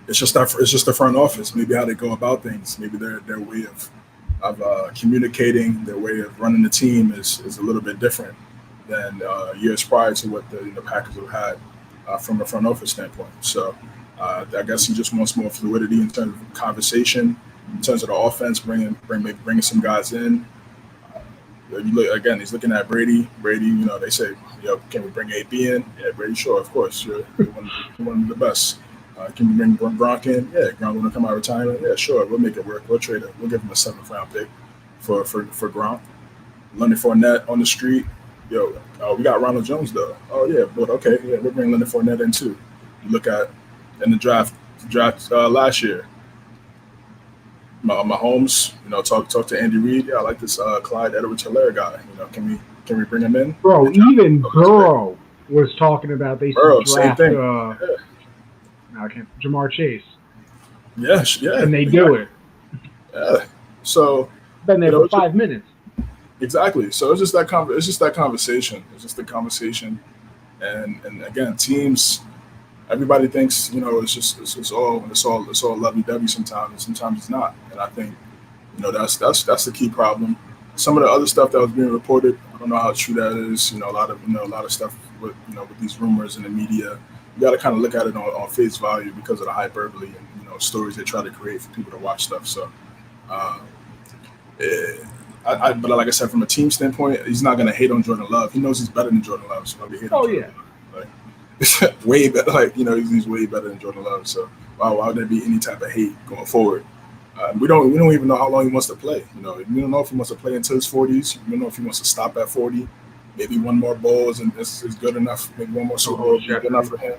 B: the front office. Maybe how they go about things. Maybe their way of communicating, their way of running the team is a little bit different than years prior to what the Packers have had from a front office standpoint. So I guess he just wants more fluidity in terms of conversation, in terms of the offense, bringing some guys in. He's looking at Brady. Brady, they say, can we bring AB in? Yeah, Brady, sure, of course. You're one of the best. Can we bring Gronk in? Yeah, Gronk want to come out of retirement? Yeah, sure, we'll make it work. We'll trade it. We'll give him a 7th-round pick for Gronk. Leonard Fournette on the street. We got Ronald Jones, though. Oh, yeah, but okay. Yeah, we'll bring Leonard Fournette in, too. You look at in the draft last year, Mahomes, talk to Andy Reid. Yeah, I like this Clyde Edwards-Helaire guy. Can we bring him in?
A: Bro, even Burrow was talking about they should
B: Same
A: draft
B: thing.
A: Jamar Chase.
B: Yes, yeah.
A: And they do it.
B: Yeah. So
A: been there for 5 minutes.
B: Exactly. So it's just that conversation. It's just the conversation. And again, teams, everybody thinks, it's all lovey-dovey sometimes, and sometimes it's not. And I think, that's the key problem. Some of the other stuff that was being reported, I don't know how true that is. A lot of stuff with these rumors in the media. You got to kind of look at it on face value because of the hyperbole and stories they try to create for people to watch stuff. So, but like I said, from a team standpoint, he's not going to hate on Jordan Love. He knows he's better than Jordan Love. So why would he hate on Jordan Love? Like, way better. He's way better than Jordan Love. So why would there be any type of hate going forward? We don't even know how long he wants to play. We don't know if he wants to play until his 40s. We don't know if he wants to stop at 40. Maybe one more bowls and this is good enough. Maybe one more Super Bowl is good enough for him.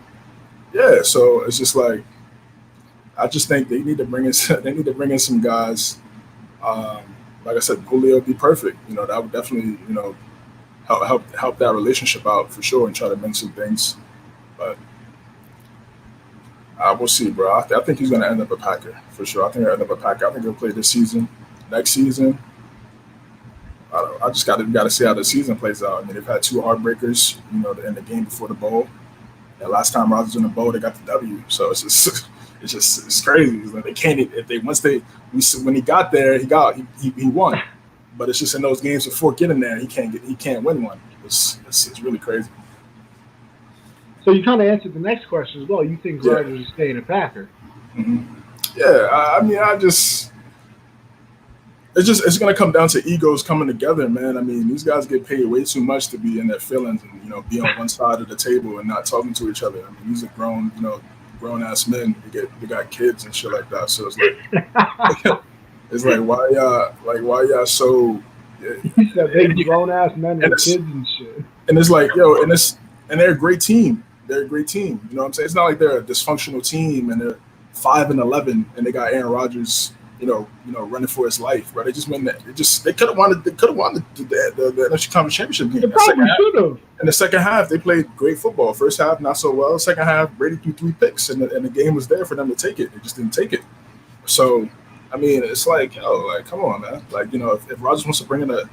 B: Yeah. So it's just like, I just think they need to bring in some guys. Like I said, Julio would be perfect. That would definitely help that relationship out for sure and try to bring some things. But we'll see, bro. I think he's going to end up a Packer for sure. I think he'll end up a Packer. I think he'll play this season. Next season, I just got to see how the season plays out. I mean, they've had 2 heartbreakers, in the game before the bowl. And last time Rodgers in the bowl, they got the W. So it's just it's crazy. Like they can't when he got there, he won. But it's just in those games before getting there, he can't win one. It's really crazy.
A: So you kind of answered the next question as well. You think Rodgers is staying a Packer?
B: Mm-hmm. Yeah, I mean, it's going to come down to egos coming together, man. I mean, these guys get paid way too much to be in their feelings and be on one side of the table and not talking to each other. I mean, these are grown ass men. They got kids and shit like that. So it's like, why y'all so?
A: He said they grown ass men with kids and shit.
B: And it's like, and they're a great team. They're a great team. You know what I'm saying? It's not like they're a dysfunctional team and they're 5-11 and they got Aaron Rodgers, running for his life, bro. They just win that. They could have won the NFC Conference Championship game.
A: They probably should have.
B: In the second half, they played great football. First half, not so well. Second half, Brady threw 3 picks, and the game was there for them to take it. They just didn't take it. So, I mean, it's like, come on, man. Like, if Rodgers wants to bring in a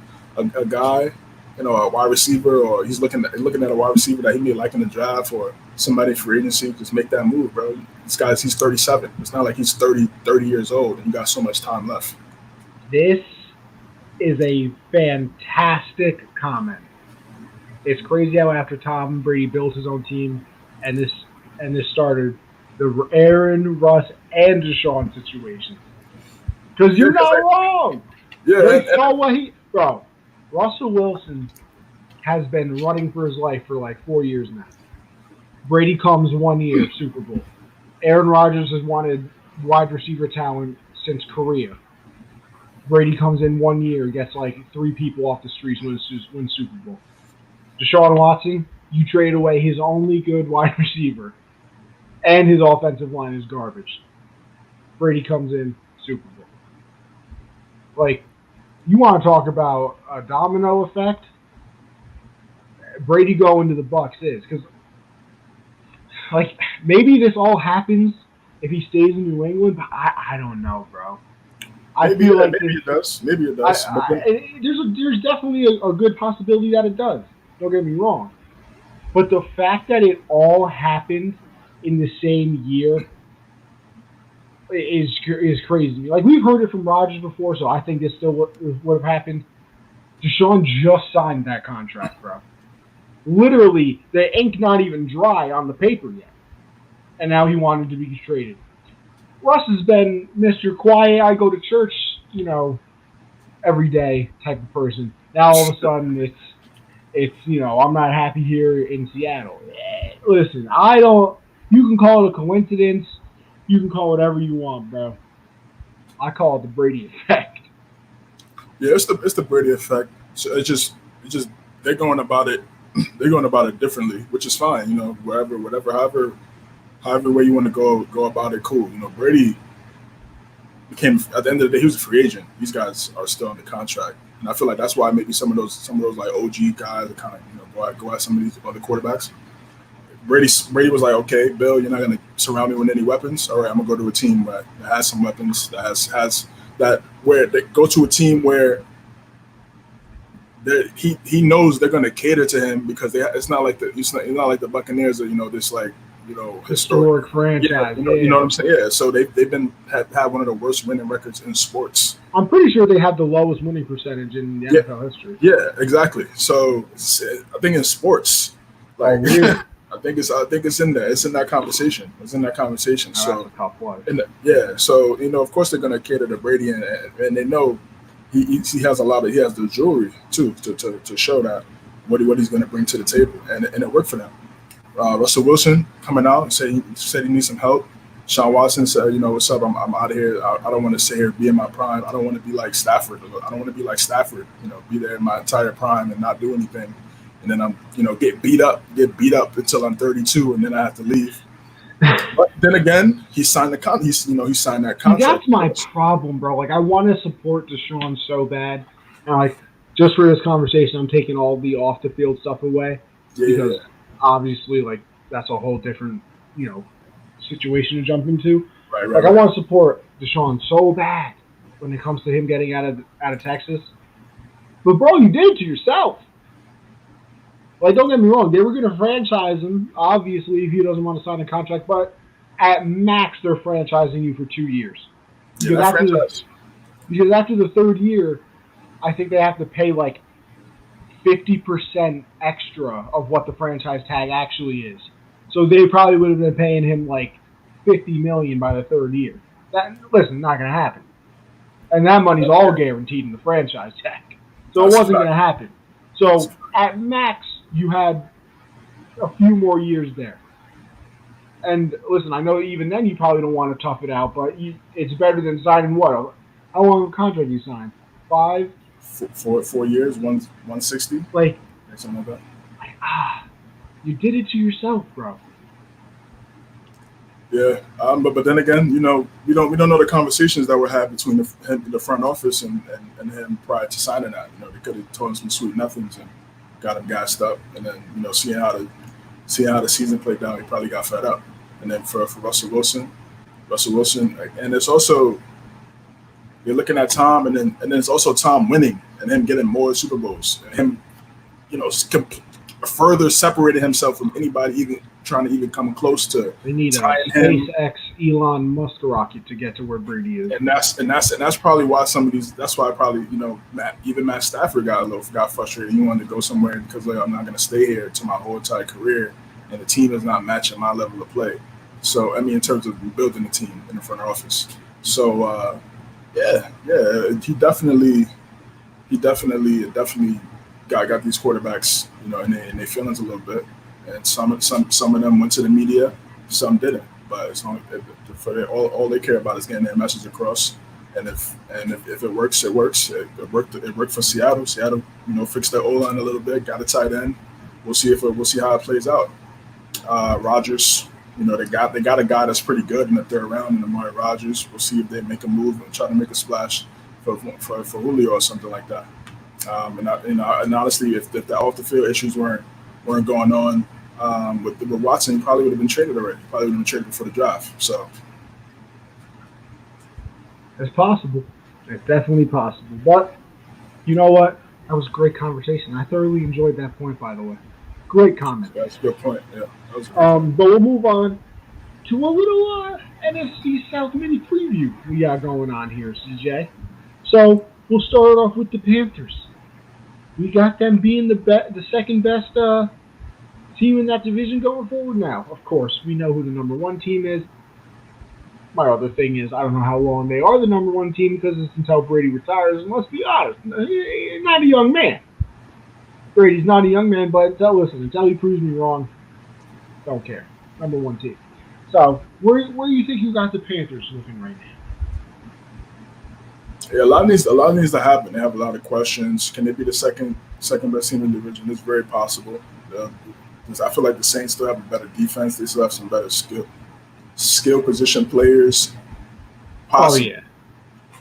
B: guy, a wide receiver, or he's looking at a wide receiver that he may like in the draft, or somebody for agency, just make that move, bro. He's 37. It's not like he's 30 years old and you got so much time left.
A: This is a fantastic comment. It's crazy how after Tom Brady built his own team and this started the Aaron, Russ, and Deshaun situation. Because you're not wrong.
B: Yeah.
A: Bro, Russell Wilson has been running for his life for like 4 years now. Brady comes 1 year, Super Bowl. Aaron Rodgers has wanted wide receiver talent since Korea. Brady comes in 1 year, gets like 3 people off the streets, wins Super Bowl. Deshaun Watson, you trade away his only good wide receiver, and his offensive line is garbage. Brady comes in, Super Bowl. Like, you want to talk about a domino effect? Brady going to the Bucs is because, like, maybe this all happens if he stays in New England, but I don't know, bro.
B: Maybe it does.
A: There's definitely a good possibility that it does. Don't get me wrong, but the fact that it all happened in the same year is crazy. Like, we've heard it from Rodgers before, so I think this still would have happened. Deshaun just signed that contract, bro. Literally, the ink not even dry on the paper yet. And now he wanted to be traded. Russ has been Mr. Quiet, I go to church, every day type of person. Now all of a sudden it's I'm not happy here in Seattle. Listen, you can call it a coincidence. You can call it whatever you want, bro. I call it the Brady effect.
B: Yeah, it's the Brady effect. So it's just they're going about it. They're going about it differently, which is fine. However way you want to go about it, cool. Brady, became at the end of the day he was a free agent. These guys are still under contract, and I feel like that's why maybe some of those like OG guys are kind of go at some of these other quarterbacks. Brady was like, okay, Bill, you're not going to surround me with any weapons. All right, I'm gonna go to a team that has some weapons, that has that where they go to a team where he knows they're going to cater to him because it's not like the Buccaneers are this like
A: historic franchise.
B: Yeah, you know what I'm saying? Yeah. So they've had one of the worst winning records in sports.
A: I'm pretty sure they have the lowest winning percentage in the NFL history.
B: Yeah, exactly. So I think in sports, like I think it's in there. It's in that conversation. It's in that conversation. So
A: that's a tough one.
B: So of course they're going to cater to Brady, and they know he has the jewelry too to show that what he's going to bring to the table, and it worked for them. Russell Wilson coming out and said he needs some help. Deshaun Watson said, what's up? I'm out of here. I don't want to sit here, be in my prime. I don't want to be like Stafford. Be there in my entire prime and not do anything. And then I'm, get beat up until I'm 32, and then I have to leave. But then again, he signed he signed that contract.
A: That's my problem, bro. Like, I want to support Deshaun so bad, and just for this conversation, I'm taking all the off the field stuff away because obviously, that's a whole different, situation to jump into.
B: Right.
A: I want to support Deshaun so bad when it comes to him getting out of Texas, but bro, you did it to yourself. Don't get me wrong, they were going to franchise him, obviously, if he doesn't want to sign a contract, but at max, they're franchising you for 2 years. Because after the third year, I think they have to pay 50% extra of what the franchise tag actually is. So they probably would have been paying him $50 million by the third year. Not going to happen. And that money's all guaranteed in the franchise tag. So it wasn't going to happen. So at max, you had a few more years there. And listen, I know even then you probably don't want to tough it out, but it's better than signing what? How long of a contract you signed? 5?
B: 4 years, 160? Something like that.
A: You did it to yourself, bro.
B: Yeah, but then again, we don't know the conversations that were had between the front office and him prior to signing that. They could have told him some sweet nothings and got him gassed up, and then seeing how the season played out, he probably got fed up. And then for Russell Wilson, and it's also you're looking at Tom, and then it's also Tom winning and him getting more Super Bowls, and him further separated himself from anybody even trying to even come close to.
A: They need a SpaceX Elon Musk rocket to get to where Brady is,
B: and that's probably why some of these. That's why probably Matt Stafford got frustrated. He wanted to go somewhere because I'm not going to stay here to my whole entire career, and the team is not matching my level of play. So in terms of building the team in the front office. So he definitely got these quarterbacks, in their feelings a little bit, and some of them went to the media, some didn't. But it's only all they care about is getting their message across. And if it works, it works. It worked for Seattle. Seattle, fixed their O-line a little bit, got a tight end. We'll see how it plays out. Rodgers, they got a guy that's pretty good in the third round in Amari Rodgers. We'll see if they make a move and try to make a splash for Julio or something like that. And honestly, if the off the field issues weren't going on with Watson, he probably would have been traded already. Probably would have been traded before the draft. So
A: it's possible. It's definitely possible. But you know what? That was a great conversation. I thoroughly enjoyed that point, by the way. Great comment.
B: That's a good point. Yeah. That was
A: but we'll move on to a little NFC South mini preview we got going on here, CJ. So we'll start off with the Panthers. We got them being the second best team in that division going forward now. Of course, we know who the number one team is. My other thing is, I don't know how long they are the number one team because it's until Brady retires. And let's be honest, he's not a young man. Brady's not a young man, but until he proves me wrong, don't care. Number one team. So, where do you think you got the Panthers looking right now?
B: Yeah, a lot needs to happen. They have a lot of questions. Can they be the second best team in the division? It's very possible. I feel like the Saints still have a better defense. They still have some better skill position players. Possible.
A: Oh yeah.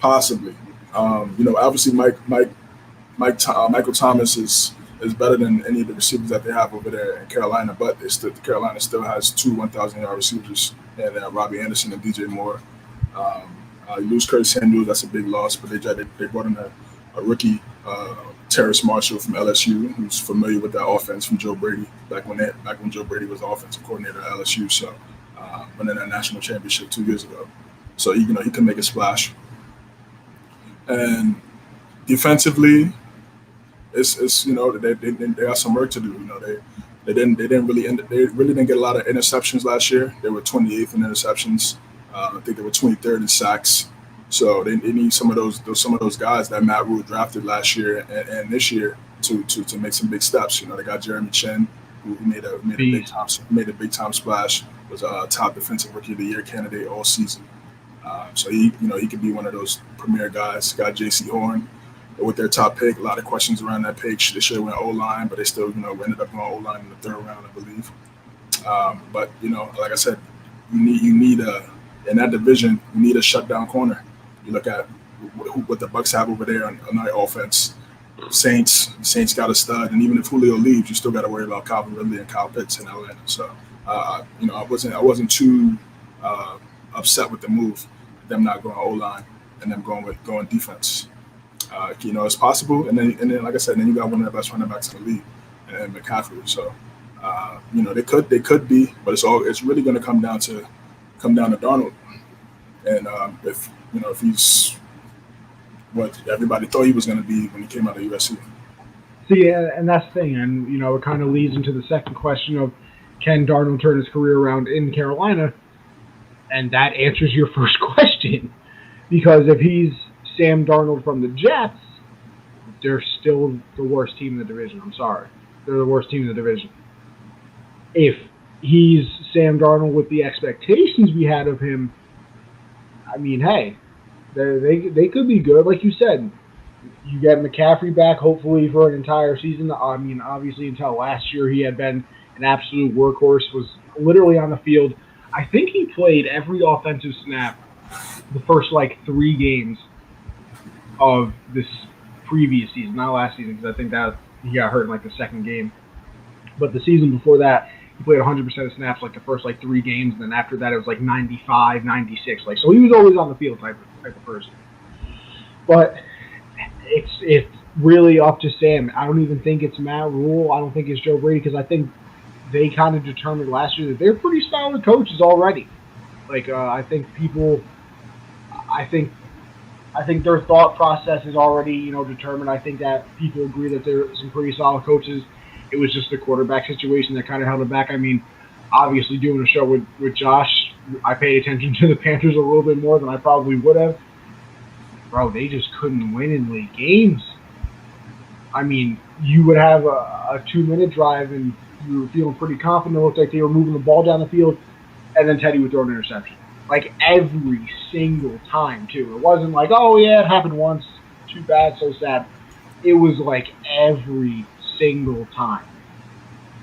B: Possibly. Obviously Michael Thomas is better than any of the receivers that they have over there in Carolina, but Carolina still has two 1,000-yard receivers, and Robbie Anderson and DJ Moore. You lose Curtis Samuel, that's a big loss, but they brought in a rookie, Terrace Marshall from LSU, who's familiar with that offense from Joe Brady back when Joe Brady was the offensive coordinator at LSU. So winning that national championship 2 years ago, so he can make a splash. And defensively, it's they got some work to do. They really didn't get a lot of interceptions last year. They were 28th in interceptions. I think they were 23rd in sacks. So they need some of those guys that Matt Rule drafted last year and this year to make some big steps. They got Jeremy Chin, who made a big time splash, was a top defensive rookie of the year candidate all season. So he could be one of those premier guys. Got J.C. Horn with their top pick. A lot of questions around that pick. They should have went O-line, but they still ended up going O-line in the third round, I believe. But like I said, you need in that division, you need a shutdown corner. You look at what the Bucs have over there on their offense. Saints got a stud, and even if Julio leaves, you still got to worry about Calvin Ridley and Kyle Pitts in Atlanta. So, I wasn't too upset with the move, them not going O-line and them going defense. It's possible, and then like I said, then you got one of the best running backs in the league, and McCaffrey. So, they could be, but it's really going to come down to Darnold, and if he's what everybody thought he was going to be when he came out of USC.
A: See, and that's the thing, and it kind of leads into the second question of, can Darnold turn his career around in Carolina? And that answers your first question, because if he's Sam Darnold from the Jets, they're still the worst team in the division. I'm sorry, they're the worst team in the division. If he's Sam Darnold with the expectations we had of him, I mean, hey, they could be good. Like you said, you get McCaffrey back, hopefully for an entire season. I mean, obviously until last year he had been an absolute workhorse, was literally on the field. I think he played every offensive snap the first 3 games of this previous season, not last season, because I think that he got hurt in the second game. But the season before that, he played 100% of snaps the first 3 games, and then after that it was 95, 96. So he was always on the field type of person. But it's really up to Sam. I don't even think it's Matt Rule. I don't think it's Joe Brady, because I think they kind of determined last year that they're pretty solid coaches already. I think their thought process is already, determined. I think that people agree that they're some pretty solid coaches. It was just the quarterback situation that kind of held it back. I mean, obviously doing a show with Josh, I paid attention to the Panthers a little bit more than I probably would have. Bro, they just couldn't win in late games. I mean, you would have a 2-minute drive and you were feeling pretty confident. It looked like they were moving the ball down the field, and then Teddy would throw an interception. Every single time, too. It wasn't oh, yeah, it happened once. Too bad, so sad. It was every single time.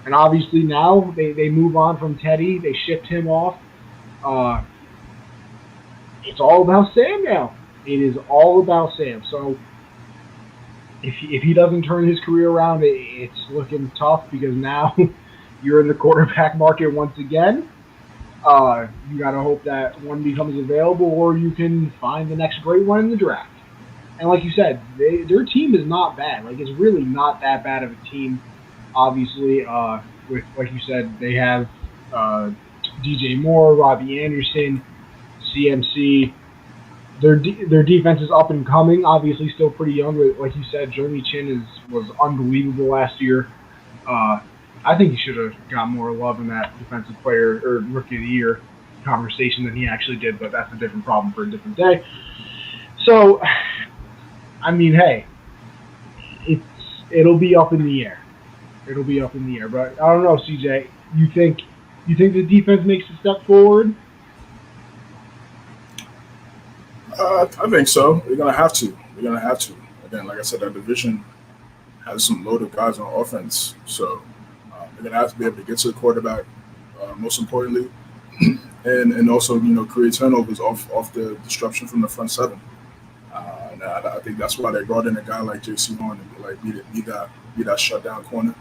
A: And obviously now they move on from Teddy. They shipped him off. It's all about Sam now. It is all about Sam. So if he doesn't turn his career around, it's looking tough, because now you're in the quarterback market once again. You got to hope that one becomes available, or you can find the next great one in the draft. And like you said, their team is not bad. It's really not that bad of a team. Obviously, with like you said, they have DJ Moore, Robbie Anderson, CMC. Their defense is up and coming. Obviously, still pretty young. But like you said, Jeremy Chin was unbelievable last year. I think he should have got more love in that defensive player or rookie of the year conversation than he actually did. But that's a different problem for a different day. So, I mean, hey, it'll be up in the air. It'll be up in the air. But I don't know, CJ. You think the defense makes a step forward?
B: I think so. They're gonna have to. Again, like I said, that division has some loaded guys on offense, so they're gonna have to be able to get to the quarterback. Most importantly, and also create turnovers off the disruption from the front seven. And I think that's why they brought in a guy like J.C. Horn to like be that shutdown corner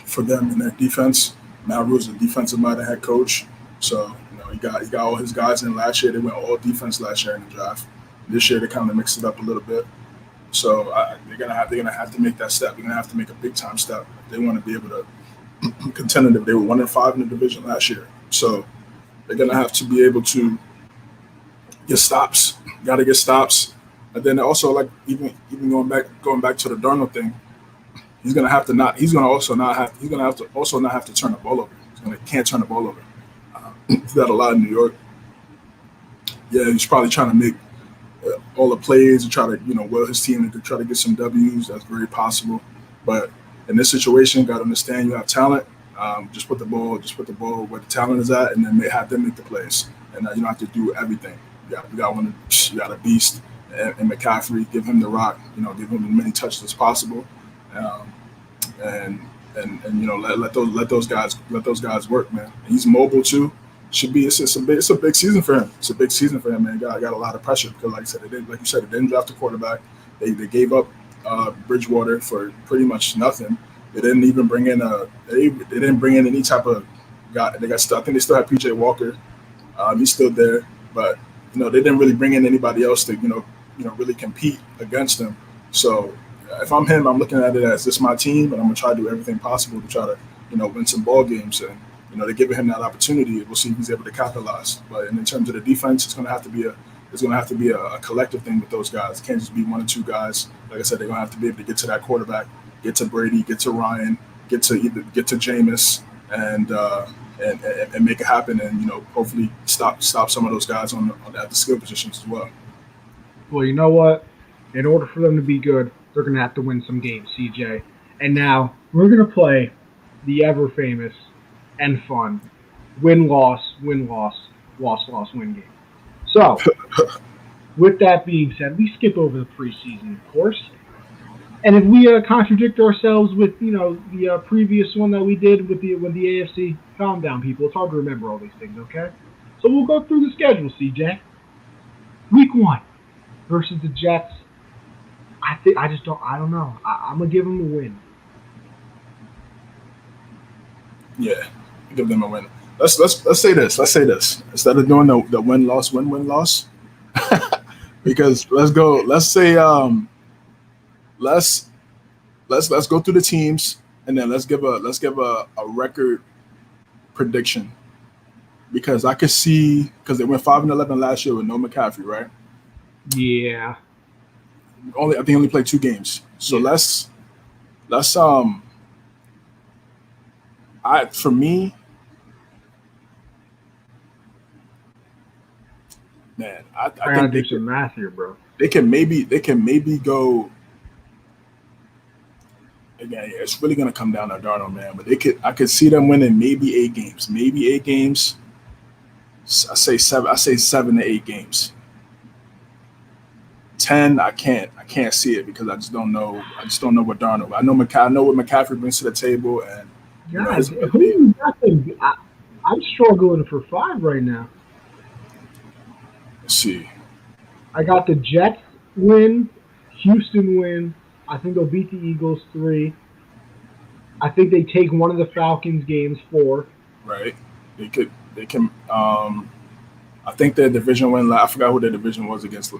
B: for them in their defense. Matt Rule's a defensive minded head coach, so he got all his guys in last year. They went all defense last year in the draft. This year they kind of mixed it up a little bit. So they're gonna have to make that step. They're gonna have to make a big time step if they want to be able to contend. They were 1-5 in the division last year, so they're gonna have to be able to get stops. Got to get stops, and then also like even going back to the Darnold thing. He's gonna have to also not have to turn the ball over. Can't turn the ball over. He's got a lot in New York. Yeah, he's probably trying to make all the plays and try to will his team and try to get some W's. That's very possible. But in this situation, you got to understand you have talent. Just put the ball where the talent is at, and then have them make the plays. And you don't have to do everything. You got a beast and McCaffrey. Give him the rock. Give him as many touches as possible. And let those guys work, man. And he's mobile too. It's a big season for him. It's a big season for him, man. Got a lot of pressure because, like you said, they didn't draft a quarterback. They gave up Bridgewater for pretty much nothing. They didn't even bring in any type of guy. I think they still have PJ Walker. He's still there, but they didn't really bring in anybody else to really compete against him. So if I'm him, I'm looking at it as this is my team, and I'm gonna try to do everything possible to try to win some ball games. And they're giving him that opportunity. We'll see if he's able to capitalize. But in terms of the defense, it's gonna have to be a collective thing with those guys. It can't just be one or two guys. Like I said, they're gonna have to be able to get to that quarterback, get to Brady, get to Ryan, get to Jameis, and make it happen. And hopefully stop some of those guys at the skill positions as well.
A: Well, you know what? In order for them to be good, they're going to have to win some games, CJ. And now we're going to play the ever famous and fun win-loss, win-loss, loss-loss, win game. So, with that being said, we skip over the preseason, of course. And if we contradict ourselves with, the previous one that we did with the AFC, calm down, people. It's hard to remember all these things, okay? So we'll go through the schedule, CJ. Week 1 versus the Jets. I don't know. I'm going to give them a win.
B: Yeah, give them a win. Let's say this. Instead of doing the win-loss, win-loss, because let's go. Let's say let's go through the teams, and then let's give a record prediction. Because I could see they went 5-11 last year with no McCaffrey, right?
A: Yeah.
B: I think he only played 2 games. So
A: yeah.
B: For me, man, I
A: think do some math here, bro.
B: They can maybe go. Again, it's really gonna come down to Darnold, man. But I could see them winning maybe 8 games. I say 7 to 8 games. 10, I can't see it because I just don't know. What Darnold. I know what McCaffrey brings to the table, and
A: guys, I'm struggling for 5 right now.
B: Let's see.
A: I got the Jets win, Houston win. I think they'll beat the Eagles 3. I think they take one of the Falcons games 4.
B: Right. They can. I think their division win. I forgot who their division was against.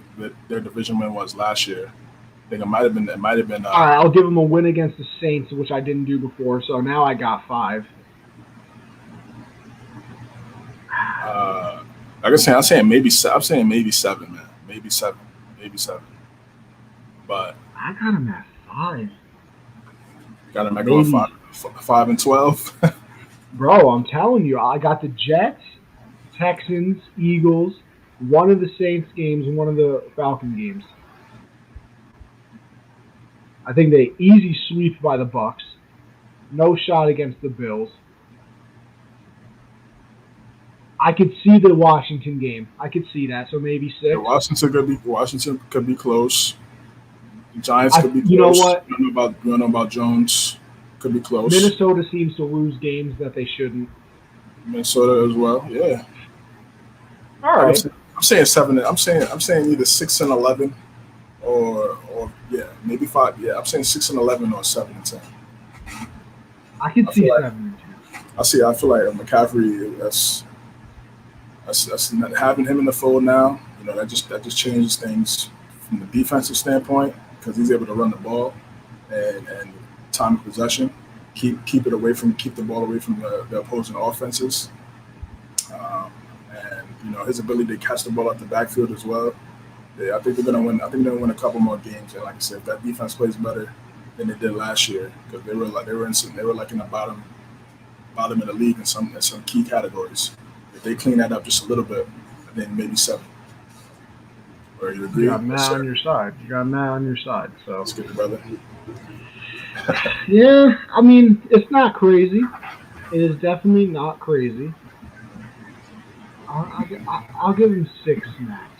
B: Their division win was last year. I think it might have been. All
A: right, I'll give them a win against the Saints, which I didn't do before. So now I got 5.
B: Like I said, I'm saying maybe 7, man. Maybe 7. But
A: I got them at 5.
B: Got them at going 5 and 12.
A: Bro, I'm telling you, I got the Jets, Texans, Eagles, one of the Saints games, and one of the Falcon games. I think they easy sweep by the Bucks. No shot against the Bills. I could see the Washington game. I could see that, so maybe 6.
B: Yeah, Washington could be close. The Giants could be close.
A: You know what?
B: You don't know about Jones. Could be close.
A: Minnesota seems to lose games that they shouldn't.
B: Minnesota as well, yeah.
A: All right.
B: I'm saying 7. I'm saying either 6 and 11 or maybe 5. Yeah, I'm saying 6-11 or 7-10.
A: I can
B: I
A: see
B: feel like
A: 7-2.
B: I feel like McCaffrey. That's not, having him in the fold now. That just changes things from the defensive standpoint because he's able to run the ball and time of possession, keep the ball away from the opposing offenses, and his ability to catch the ball out the backfield as well. Yeah, I think they're gonna win. I think they're gonna win a couple more games. And like I said, if that defense plays better than they did last year, because they were like in the bottom of the league in some key categories. If they clean that up just a little bit, then maybe 7. Or you agree?
A: You got Matt on your side. So
B: That's good, brother.
A: yeah, I mean, it's not crazy. It is definitely not crazy. I'll give him 6 max.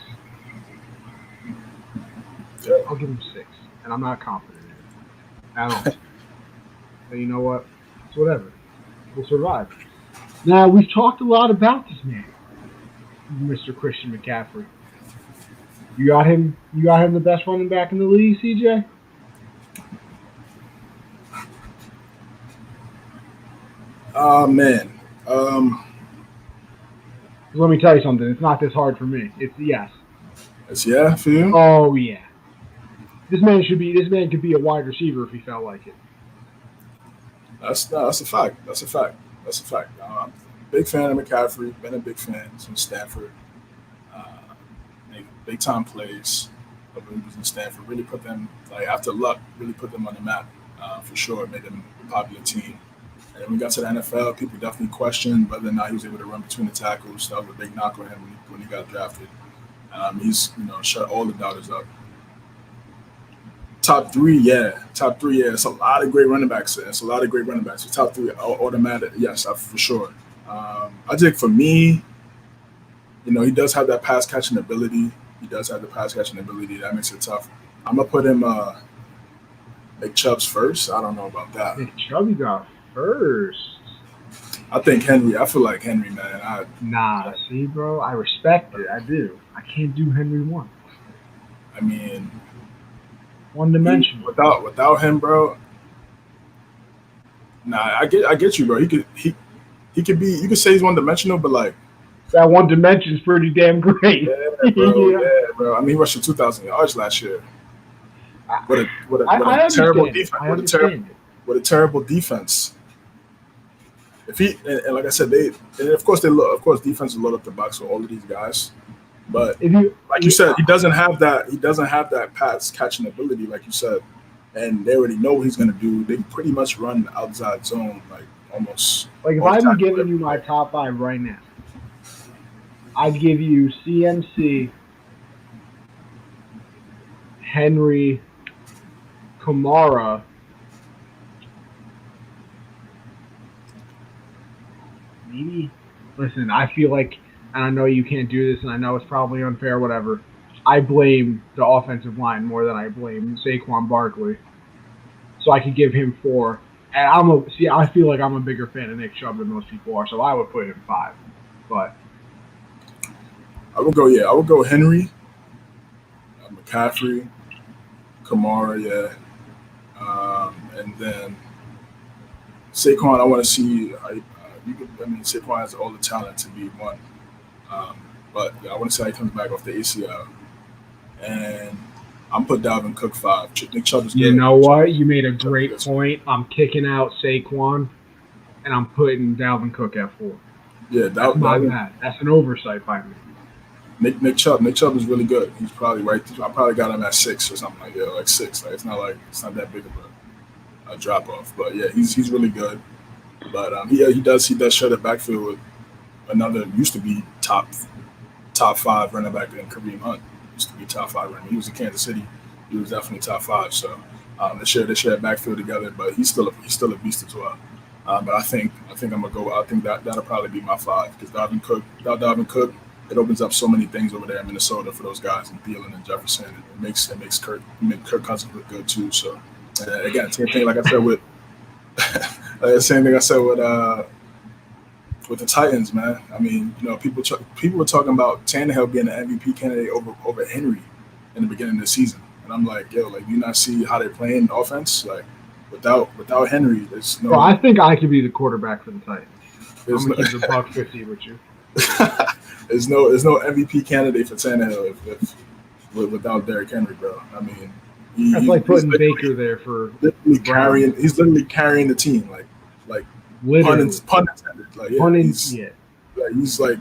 B: Yeah.
A: I'll give him 6, and I'm not confident in it at all. But you know what? It's whatever. We'll survive. Now, we've talked a lot about this man, Mr. Christian McCaffrey. You got him the best running back in the league, CJ?
B: Oh man.
A: Let me tell you something. It's not this hard for me. It's yes.
B: It's yeah for you?
A: Oh yeah. This man could be a wide receiver if he felt like it.
B: That's a fact. That's a fact. I'm a big fan of McCaffrey. Been a big fan since Stanford. Big time plays. But when he was in Stanford, really put them after Luck, really put them on the map for sure. Made them a popular team. And when we got to the NFL, people definitely questioned whether or not he was able to run between the tackles. That was a big knock on him when he got drafted. He's shut all the doubters up. Top three, yeah. It's a lot of great running backs. So top 3 automatic, yes, for sure. I think for me, he does have that pass catching ability. That makes it tough. I'm gonna put him Nick Chubb's first. I don't know about that.
A: Nick Chubb, you got first.
B: I think Henry. I feel like Henry, man.
A: See, bro, I respect it. I do. I can't do Henry 1.
B: I mean,
A: one-dimensional.
B: Without him, bro. Nah, I get you, bro. He could be. You could say he's one-dimensional, but like
A: that one dimension is pretty damn great.
B: Yeah, bro. Yeah, bro. I mean, he rushed for 2,000 yards last year. What a terrible defense. What a terrible defense. If he and like I said, of course defenses load up the box for all of these guys. But like you said, he doesn't have that pass catching ability, like you said. And they already know what he's gonna do. They pretty much run outside zone, like almost.
A: Like if I'm giving you my top 5 right now, I'd give you CMC, Henry, Kamara, maybe. Listen, I feel like, and I know you can't do this, and I know it's probably unfair, whatever. I blame the offensive line more than I blame Saquon Barkley. So I could give him 4. And I feel like I'm a bigger fan of Nick Chubb than most people are, so I would put him 5. But
B: I would go Henry, McCaffrey, Kamara, and then Saquon. I want to see. Saquon has all the talent to be 1, but I want to see how he comes back off the ACL. And I'm put Dalvin Cook 5. Nick Chubb is good.
A: You know what? You made a great point. I'm kicking out Saquon, and I'm putting Dalvin Cook at 4.
B: Yeah,
A: that's my bad. That's an oversight by me.
B: Nick Chubb is really good. He's probably right. I probably got him at 6 or something like 6. Like it's not that big of a drop off. But yeah, he's really good. But he does share the backfield with another used to be top 5 running back in Kareem Hunt. Used to be top 5 running. He was in Kansas City. He was definitely top 5. So they share backfield together. But he's still a beast as well. But I think I'm gonna go. I think that'll probably be my 5 because without Dalvin Cook. It opens up so many things over there in Minnesota for those guys, and Thielen and Jefferson. It makes Kirk Cousins look good too. So again, same thing like I said with with the Titans, man. I mean, people were talking about Tannehill being an MVP candidate over Henry in the beginning of the season. And I'm like, yo, like, do you not see how they're playing offense? Like, without Henry, there's no.
A: Well, I think I could be the quarterback for the Titans. I'm gonna keep the $150 with you.
B: there's no MVP candidate for Tannehill without Derrick Henry, bro. I mean,
A: that's like putting Baker there for
B: carrying. He's literally carrying the team, like pun intended. Like, yeah, he's like,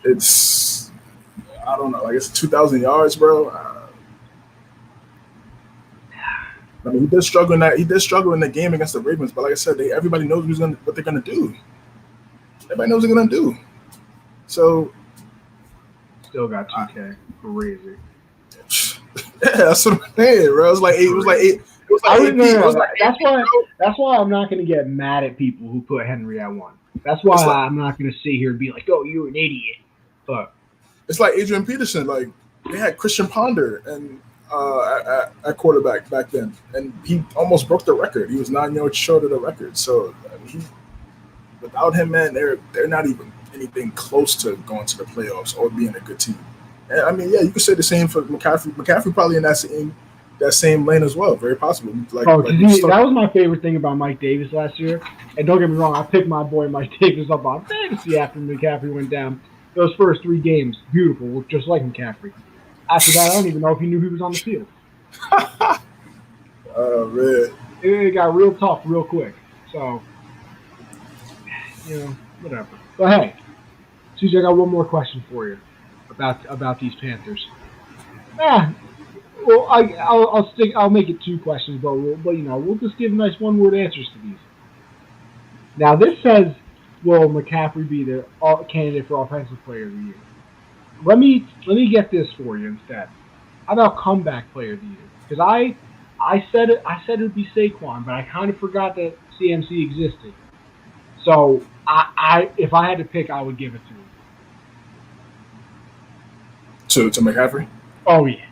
B: it's, I don't know, like it's 2,000 yards, bro. I mean, he did struggle in that game against the Ravens, but like I said, everybody knows what they're gonna do. Everybody knows what they're gonna do. So,
A: still got 2K. Crazy.
B: Yeah, that's what I'm saying, bro. It was like eight.
A: That's why I'm not gonna get mad at people who put Henry at 1. That's why I'm not gonna sit here and be like, "Oh, you're an idiot." But
B: it's like Adrian Peterson. Like, they had Christian Ponder and at quarterback back then, and he almost broke the record. He was 9 yards short of the record. So without him, man, they're not even anything close to going to the playoffs or being a good team. And I mean, yeah, you could say the same for McCaffrey. McCaffrey probably in that same lane as well. Very possible.
A: That was my favorite thing about Mike Davis last year. And don't get me wrong, I picked my boy Mike Davis up on fantasy after McCaffrey went down. Those first 3 games, beautiful, just like McCaffrey. After that, I don't even know if he knew he was on the field.
B: Oh, man.
A: It got real tough real quick. So, whatever. But hey, CJ, I got one more question for you about these Panthers. Well, I'll make it 2 questions, but we'll just give nice one-word answers to these. Now, this says, will McCaffrey be the candidate for Offensive Player of the Year? Let me get this for you instead. How about Comeback Player of the Year? Because I said it would be Saquon, but I kind of forgot that CMC existed. So if I had to pick, I would give it to him.
B: To McCaffrey?
A: Oh yeah.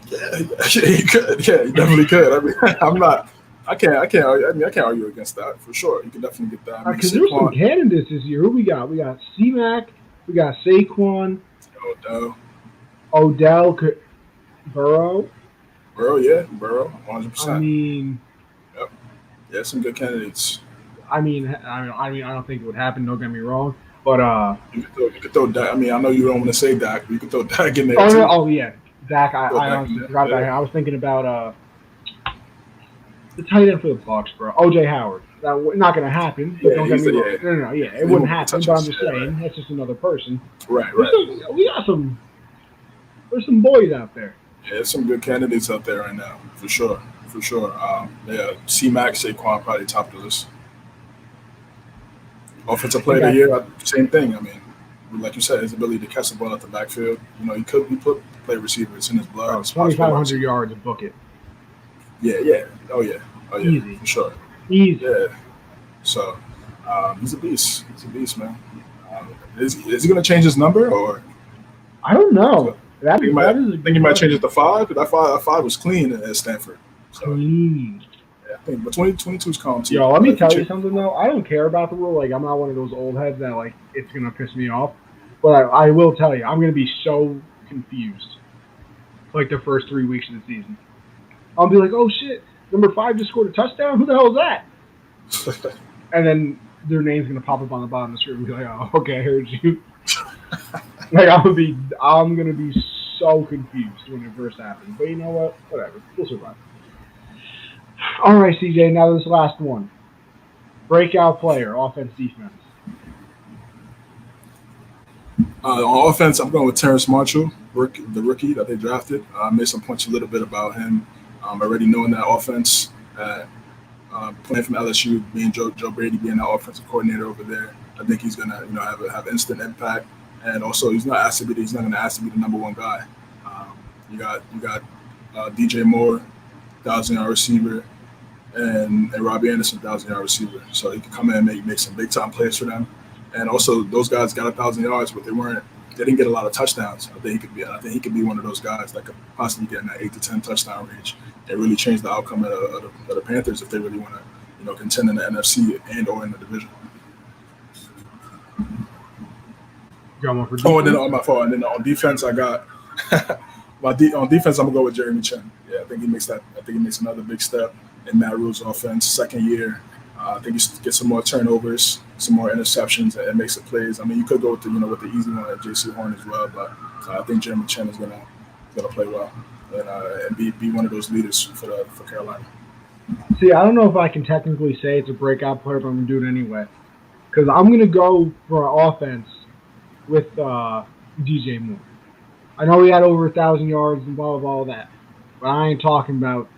B: Yeah, he could. Yeah, he definitely could. I mean, I can't argue against that for sure. You can definitely get that.
A: Because there's some candidates this year. Who we got? We got C-Mac. We got Saquon. Odell. Burrow.
B: Yeah, Burrow. 100%.
A: I mean.
B: Yep. Yeah, some good candidates.
A: I mean, I don't think it would happen. Don't get me wrong, but
B: you could throw Dak. I mean, I know you don't want to say Dak, but you could throw Dak in there too.
A: Oh yeah, Dak. I honestly forgot about him. I was thinking about the tight end for the Bucs, bro. OJ Howard. That's not going to happen. But don't get me wrong. No. Yeah, it wouldn't happen. But I'm just saying, that's just another person.
B: Right.
A: We got some. There's some boys out there.
B: Yeah, there's some good candidates out there right now, for sure. Yeah, C-Mac, Saquon probably top of the list. Offensive Player of the Year, same thing. I mean, like you said, his ability to catch the ball at the backfield. He play receiver. It's in his blood.
A: 2,500 yards and book it.
B: Yeah. Oh yeah.
A: Easy.
B: For sure.
A: Easy.
B: Yeah. So, he's a beast. Man. Is he going to change his number or?
A: I don't know.
B: I think he might change it to 5. Because that 5 was clean at Stanford. So,
A: clean.
B: Yeah, I think, but 22 is calm too.
A: Yo, let me tell you something though. I don't care about the rule. Like, I'm not one of those old heads that like it's gonna piss me off. But I will tell you, I'm gonna be so confused. Like the first 3 weeks of the season, I'll be like, oh shit, number 5 just scored a touchdown. Who the hell is that? And then their name's gonna pop up on the bottom of the screen and be like, oh, okay, I heard you. Like I'm gonna be so confused when it first happens. But you know what? Whatever. We'll survive. All right, CJ, now this last one. Breakout player, offense, defense.
B: On offense, I'm going with Terrace Marshall, the rookie that they drafted. I made some points a little bit about him. Already knowing that offense, playing from LSU, being Joe Brady being the offensive coordinator over there. I think he's going to have instant impact. And also, he's not going to ask to be the number 1 guy. You got DJ Moore, 1,000-yard receiver, and Robbie Anderson, 1,000-yard receiver. So he can come in and make some big time plays for them. And also, those guys got 1,000 yards, but they didn't get a lot of touchdowns. I think he could be one of those guys that could possibly get in that 8 to 10 touchdown range and really change the outcome of the Panthers if they really want to, contend in the NFC and or in the division.
A: Going for defense?
B: Oh, and then on my fault. And then on defense, I got on defense. I'm gonna go with Jeremy Chin. Yeah, I think he makes another big step in Matt Rule's offense. Second year, I think he gets some more turnovers, some more interceptions, and makes the plays. I mean, you could go with the easy one at J.C. Horn as well, but I think Jeremy Chin is gonna play well and be one of those leaders for Carolina.
A: See, I don't know if I can technically say it's a breakout player, but I'm gonna do it anyway because I'm gonna go for an offense with DJ Moore. I know he had over 1,000 yards and blah, blah, blah, all that. But I ain't talking about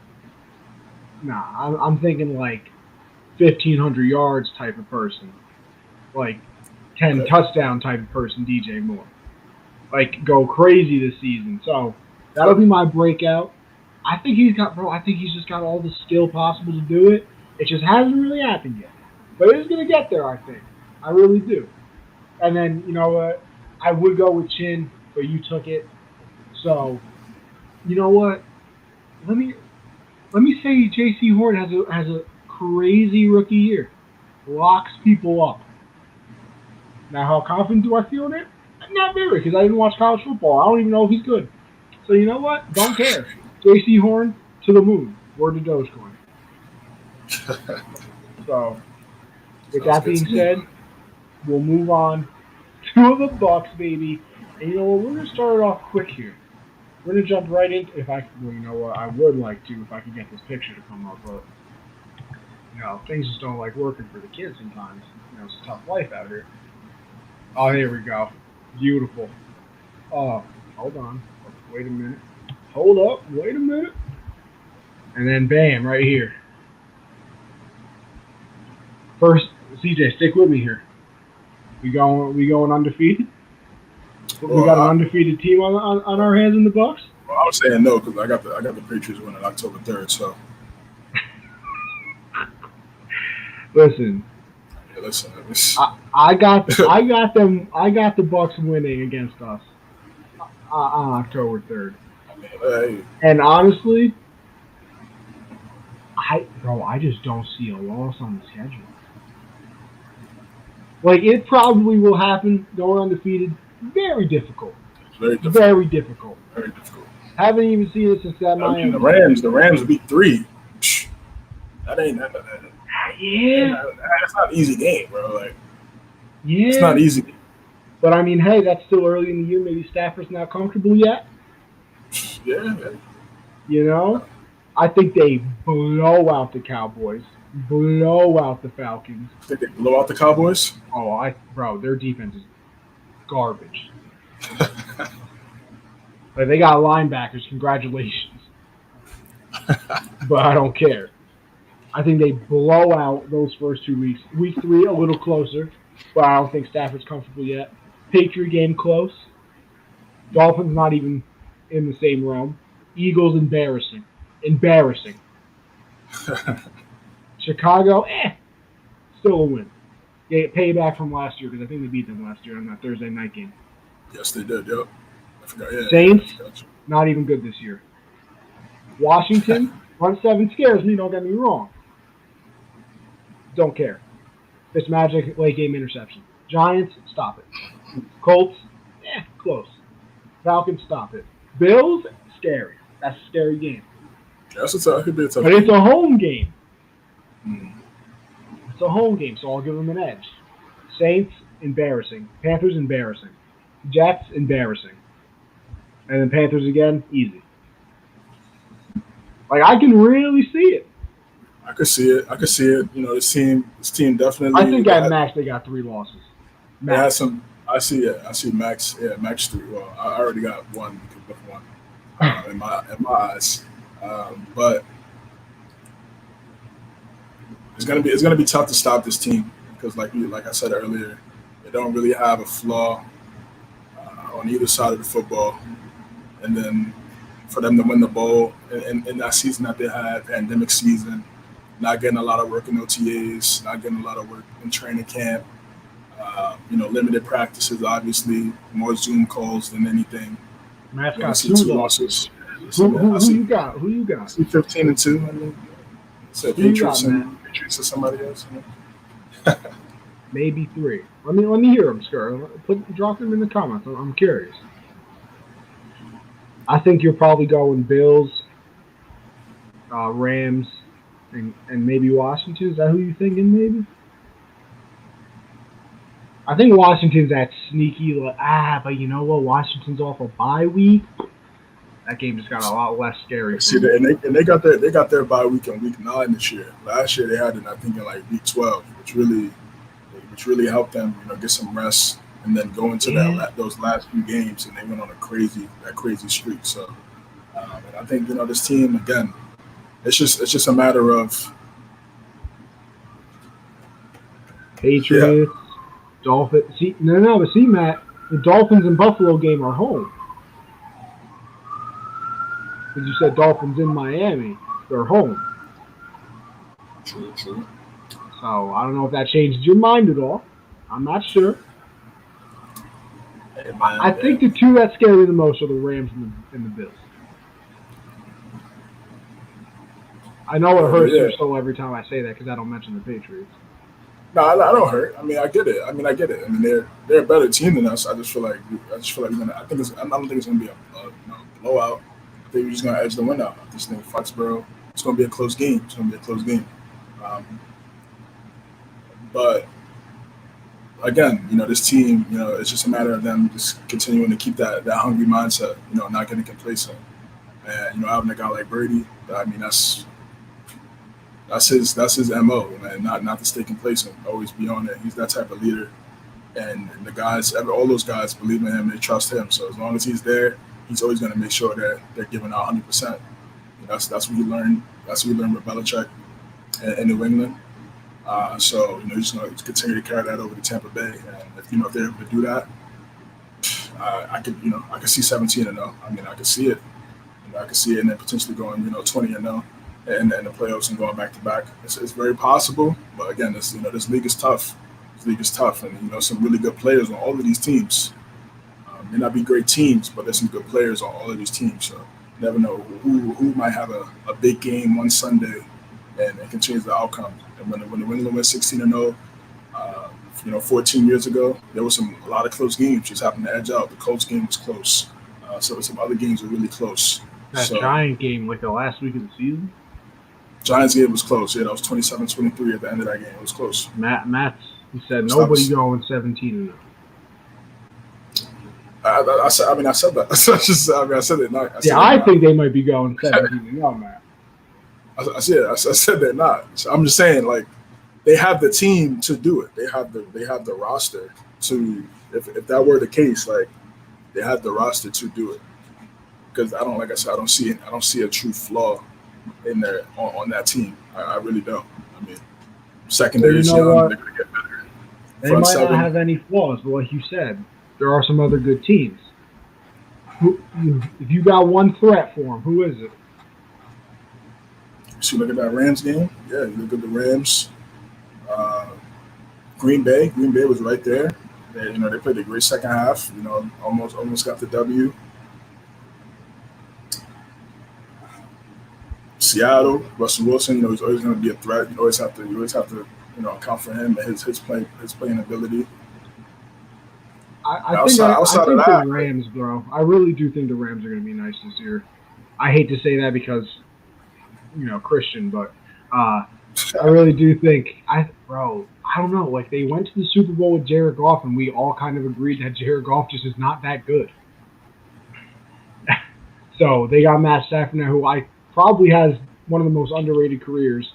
A: – I'm thinking like 1,500 yards type of person. Like 10 touchdown type of person, DJ Moore. Like go crazy this season. So that'll be my breakout. I think he's just got all the skill possible to do it. It just hasn't really happened yet. But it is going to get there, I think. I really do. And then, you know what? I would go with Chin, but you took it. So, you know what? Let me say J.C. Horn has a crazy rookie year. Locks people up. Now, how confident do I feel in it? Not very, because I didn't watch college football. I don't even know if he's good. So, you know what? Don't care. J.C. Horn to the moon. Word to Dogecoin. So, with that being said, we'll move on to the Bucks, baby. And you know what? We're going to start it off quick here. We're going to jump right into you know what? I would like to if I could get this picture to come up, but, you know, things just don't like working for the kids sometimes. You know, it's a tough life out here. Oh, here we go. Beautiful. Oh, hold on. Wait a minute. Hold up. Wait a minute. And then bam, right here. First, CJ, stick with me here. We going undefeated? We got an undefeated team on our hands in the Bucks?
B: Well, I was saying no because I got the Patriots winning October 3rd. So
A: listen.
B: Yeah, listen.
A: I got them. I got the Bucks winning against us on October 3rd.
B: Hey.
A: And honestly, I just don't see a loss on the schedule. Like, it probably will happen going undefeated. Very difficult.
B: Very difficult.
A: Very difficult.
B: Very difficult.
A: Haven't even seen it since that Miami.
B: The Rams beat 3. That ain't that.
A: Yeah.
B: That's not an easy game, bro. Like,
A: yeah.
B: It's not easy.
A: But, I mean, hey, that's still early in the year. Maybe Stafford's not comfortable yet.
B: Yeah.
A: You know? I think they blow out the Cowboys. Blow out the Falcons.
B: I think they blow out the Cowboys?
A: Oh, bro, their defense is garbage. Like, they got linebackers. Congratulations. But I don't care. I think they blow out those first 2 weeks. Week 3, a little closer, but I don't think Stafford's comfortable yet. Patriot game close. Dolphins not even in the same realm. Eagles embarrassing. Embarrassing. Chicago, still a win. They get payback from last year because I think they beat them last year on that Thursday night game.
B: Yes, they did. Yep. I forgot. Yeah.
A: Saints, not even good this year. Washington, front 7 scares me. Don't get me wrong. Don't care. Fitzmagic, late game interception. Giants, stop it. Colts, close. Falcons, stop it. Bills, scary. That's a scary game.
B: That's it could be a tough
A: But
B: game.
A: it's a home game. It's a home game, so I'll give them an edge. Saints, embarrassing. Panthers, embarrassing. Jets, embarrassing. And then Panthers again, easy. Like, I can really see it.
B: I could see it. You know, this team definitely.
A: I think at max they got 3 losses.
B: They had some. I see max. Yeah, max 3. Well, I already got one in my eyes, but it's gonna be tough to stop this team because, like I said earlier, they don't really have a flaw on either side of the football, and then for them to win the bowl in that season that they had, pandemic season, not getting a lot of work in OTAs, not getting a lot of work in training camp, limited practices, obviously, more Zoom calls than anything.
A: Matt's got
B: 2 losses.
A: Who you got? Who you got?
B: 15-2. I mean, so Patriots or somebody else.
A: maybe 3. Let me hear them, Skr. Drop them in the comments. I'm curious. I think you're probably going Bills, Rams, and maybe Washington. Is that who you're thinking? Maybe. I think Washington's that sneaky. But you know what? Washington's off a bye week. That game just got a lot less scary.
B: See, they got their bye week in week 9 this year. Last year they had it, I think, in like week 12, which really helped them, get some rest and then go into those last few games, and they went on that crazy streak. So, and I think this team again, it's just a matter of
A: Patriots, Dolphins. See, but see, Matt, the Dolphins and Buffalo game are home. Because you said Dolphins in Miami, they're home.
B: True.
A: So I don't know if that changed your mind at all. I'm not sure.
B: Hey, man,
A: I think the two that scare me the most are the Rams and the Bills. I know it hurts your soul every time I say that because I don't mention the Patriots.
B: No, I don't hurt. I get it. I mean, they're a better team than us. I just feel like we're gonna. I don't think it's gonna be a blowout. I think we're just gonna edge the win out. This thing, Foxborough. It's gonna be a close game. But again, this team, it's just a matter of them just continuing to keep that hungry mindset. Not getting complacent. And having a guy like Brady, I mean, that's his MO, man. Not to stay complacent, always be on it. He's that type of leader, and the guys, all those guys believe in him. They trust him. So as long as he's there, he's always going to make sure that they're giving out 100%. That's what you learn. That's what you learn with Belichick in New England. So you're just going to continue to carry that over to Tampa Bay, and if they're able to do that, I could see 17-0. I mean, I could see it. I could see it, and then potentially going 20-0. And the playoffs and going back to back, it's very possible. But again, this league is tough. And some really good players on all of these teams. May not be great teams, but there's some good players on all of these teams. So you never know who might have a big game one Sunday, and it can change the outcome. And when New England went 16-0, 14 years ago, there was a lot of close games. Just happened to edge out. The Colts game was close. So some other games were really close.
A: That Giant game, like the last week of the season.
B: Giants game was close. Yeah, that was 27-23 at the end of that game. It was close.
A: Matt, he said nobody going 17-0.
B: I said that. I said it.
A: I think they might be going 17-0, Matt.
B: I said they're not. So I'm just saying, like, they have the team to do it. They have the roster to. If that were the case, like, they have the roster to do it. Because I don't see a true flaw in there on that team. I really don't. I mean, secondary is young. They're going to get better.
A: They might not have any flaws, but like you said, there are some other good teams. If you got one threat for them, who is it?
B: So you look at that Rams game. Yeah, you look at the Rams. Green Bay. Green Bay was right there. They played a great second half. Almost got the W. Seattle, Russell Wilson, he's always going to be a threat. You always have to account for him and his playing ability.
A: I think the Rams, bro. I really do think the Rams are going to be nice this year. I hate to say that because, Christian, but I really do think I don't know. Like, they went to the Super Bowl with Jared Goff, and we all kind of agreed that Jared Goff just is not that good. So they got Matt Stafford now, who probably has one of the most underrated careers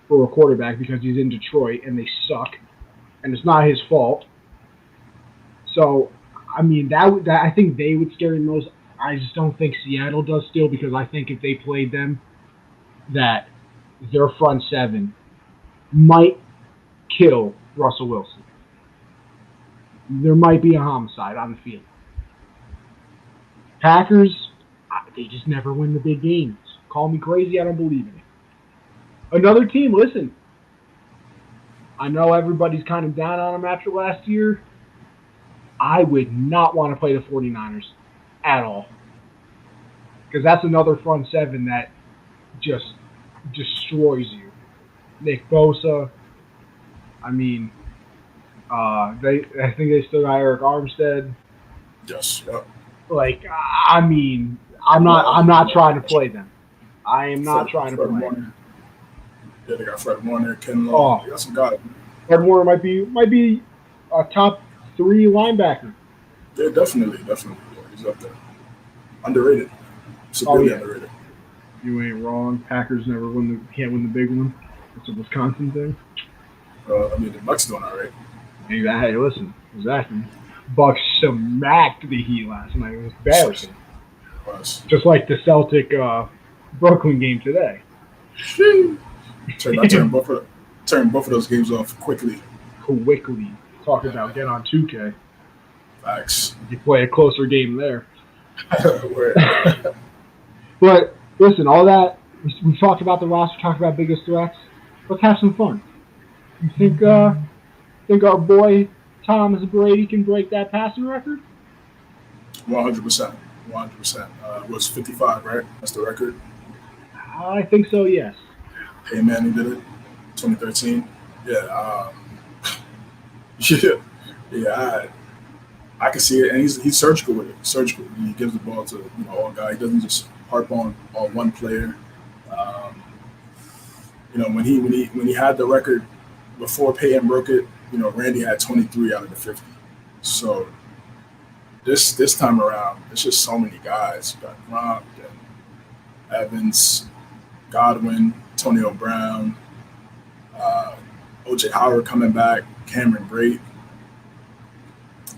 A: for a quarterback because he's in Detroit and they suck, and it's not his fault. So, I mean, that I think they would scare me most. I just don't think Seattle does still, because I think if they played them, that their front seven might kill Russell Wilson. There might be a homicide on the field. Packers, they just never win the big games. Call me crazy, I don't believe in it. Another team, listen. I know everybody's kind of down on them after last year. I would not want to play the 49ers at all. Because that's another front seven that just destroys you. Nick Bosa. I mean, I think they still got Eric Armstead.
B: Yes. Yep.
A: Like, I mean, I'm not trying to play them. I am not trying to
B: Fred
A: play.
B: Warner. Yeah, they got Fred Warner, Ken Law. They got some guys.
A: Fred Warner might be a top 3 linebacker.
B: Yeah, definitely. Yeah, he's up there. Underrated. Severely underrated.
A: You ain't wrong. Packers can't win the big one. It's a Wisconsin thing.
B: I mean, the Bucks doing all right.
A: Hey, listen, exactly. Bucks smacked the Heat last night. It was embarrassing. Just like the Celtic Brooklyn game today.
B: Turn both of those games off quickly.
A: Talk about get on 2K.
B: Facts.
A: You play a closer game there. But listen, all that we talked about the roster, talked about biggest threats. Let's have some fun. You think our boy Thomas Brady can break that passing record?
B: 100%. 100%. It was 55, right? That's the record.
A: I think so. Yes.
B: Hey man, he did it. 2013. Yeah. Yeah. I can see it, and he's surgical with it. Surgical. He gives the ball to all guys. He doesn't just harp on one player. When he had the record before Peyton broke it, Randy had 23 out of the 50. So this time around, it's just so many guys. You got Gronk, Evans, Godwin, Antonio Brown, O.J. Howard coming back, Cameron Brate.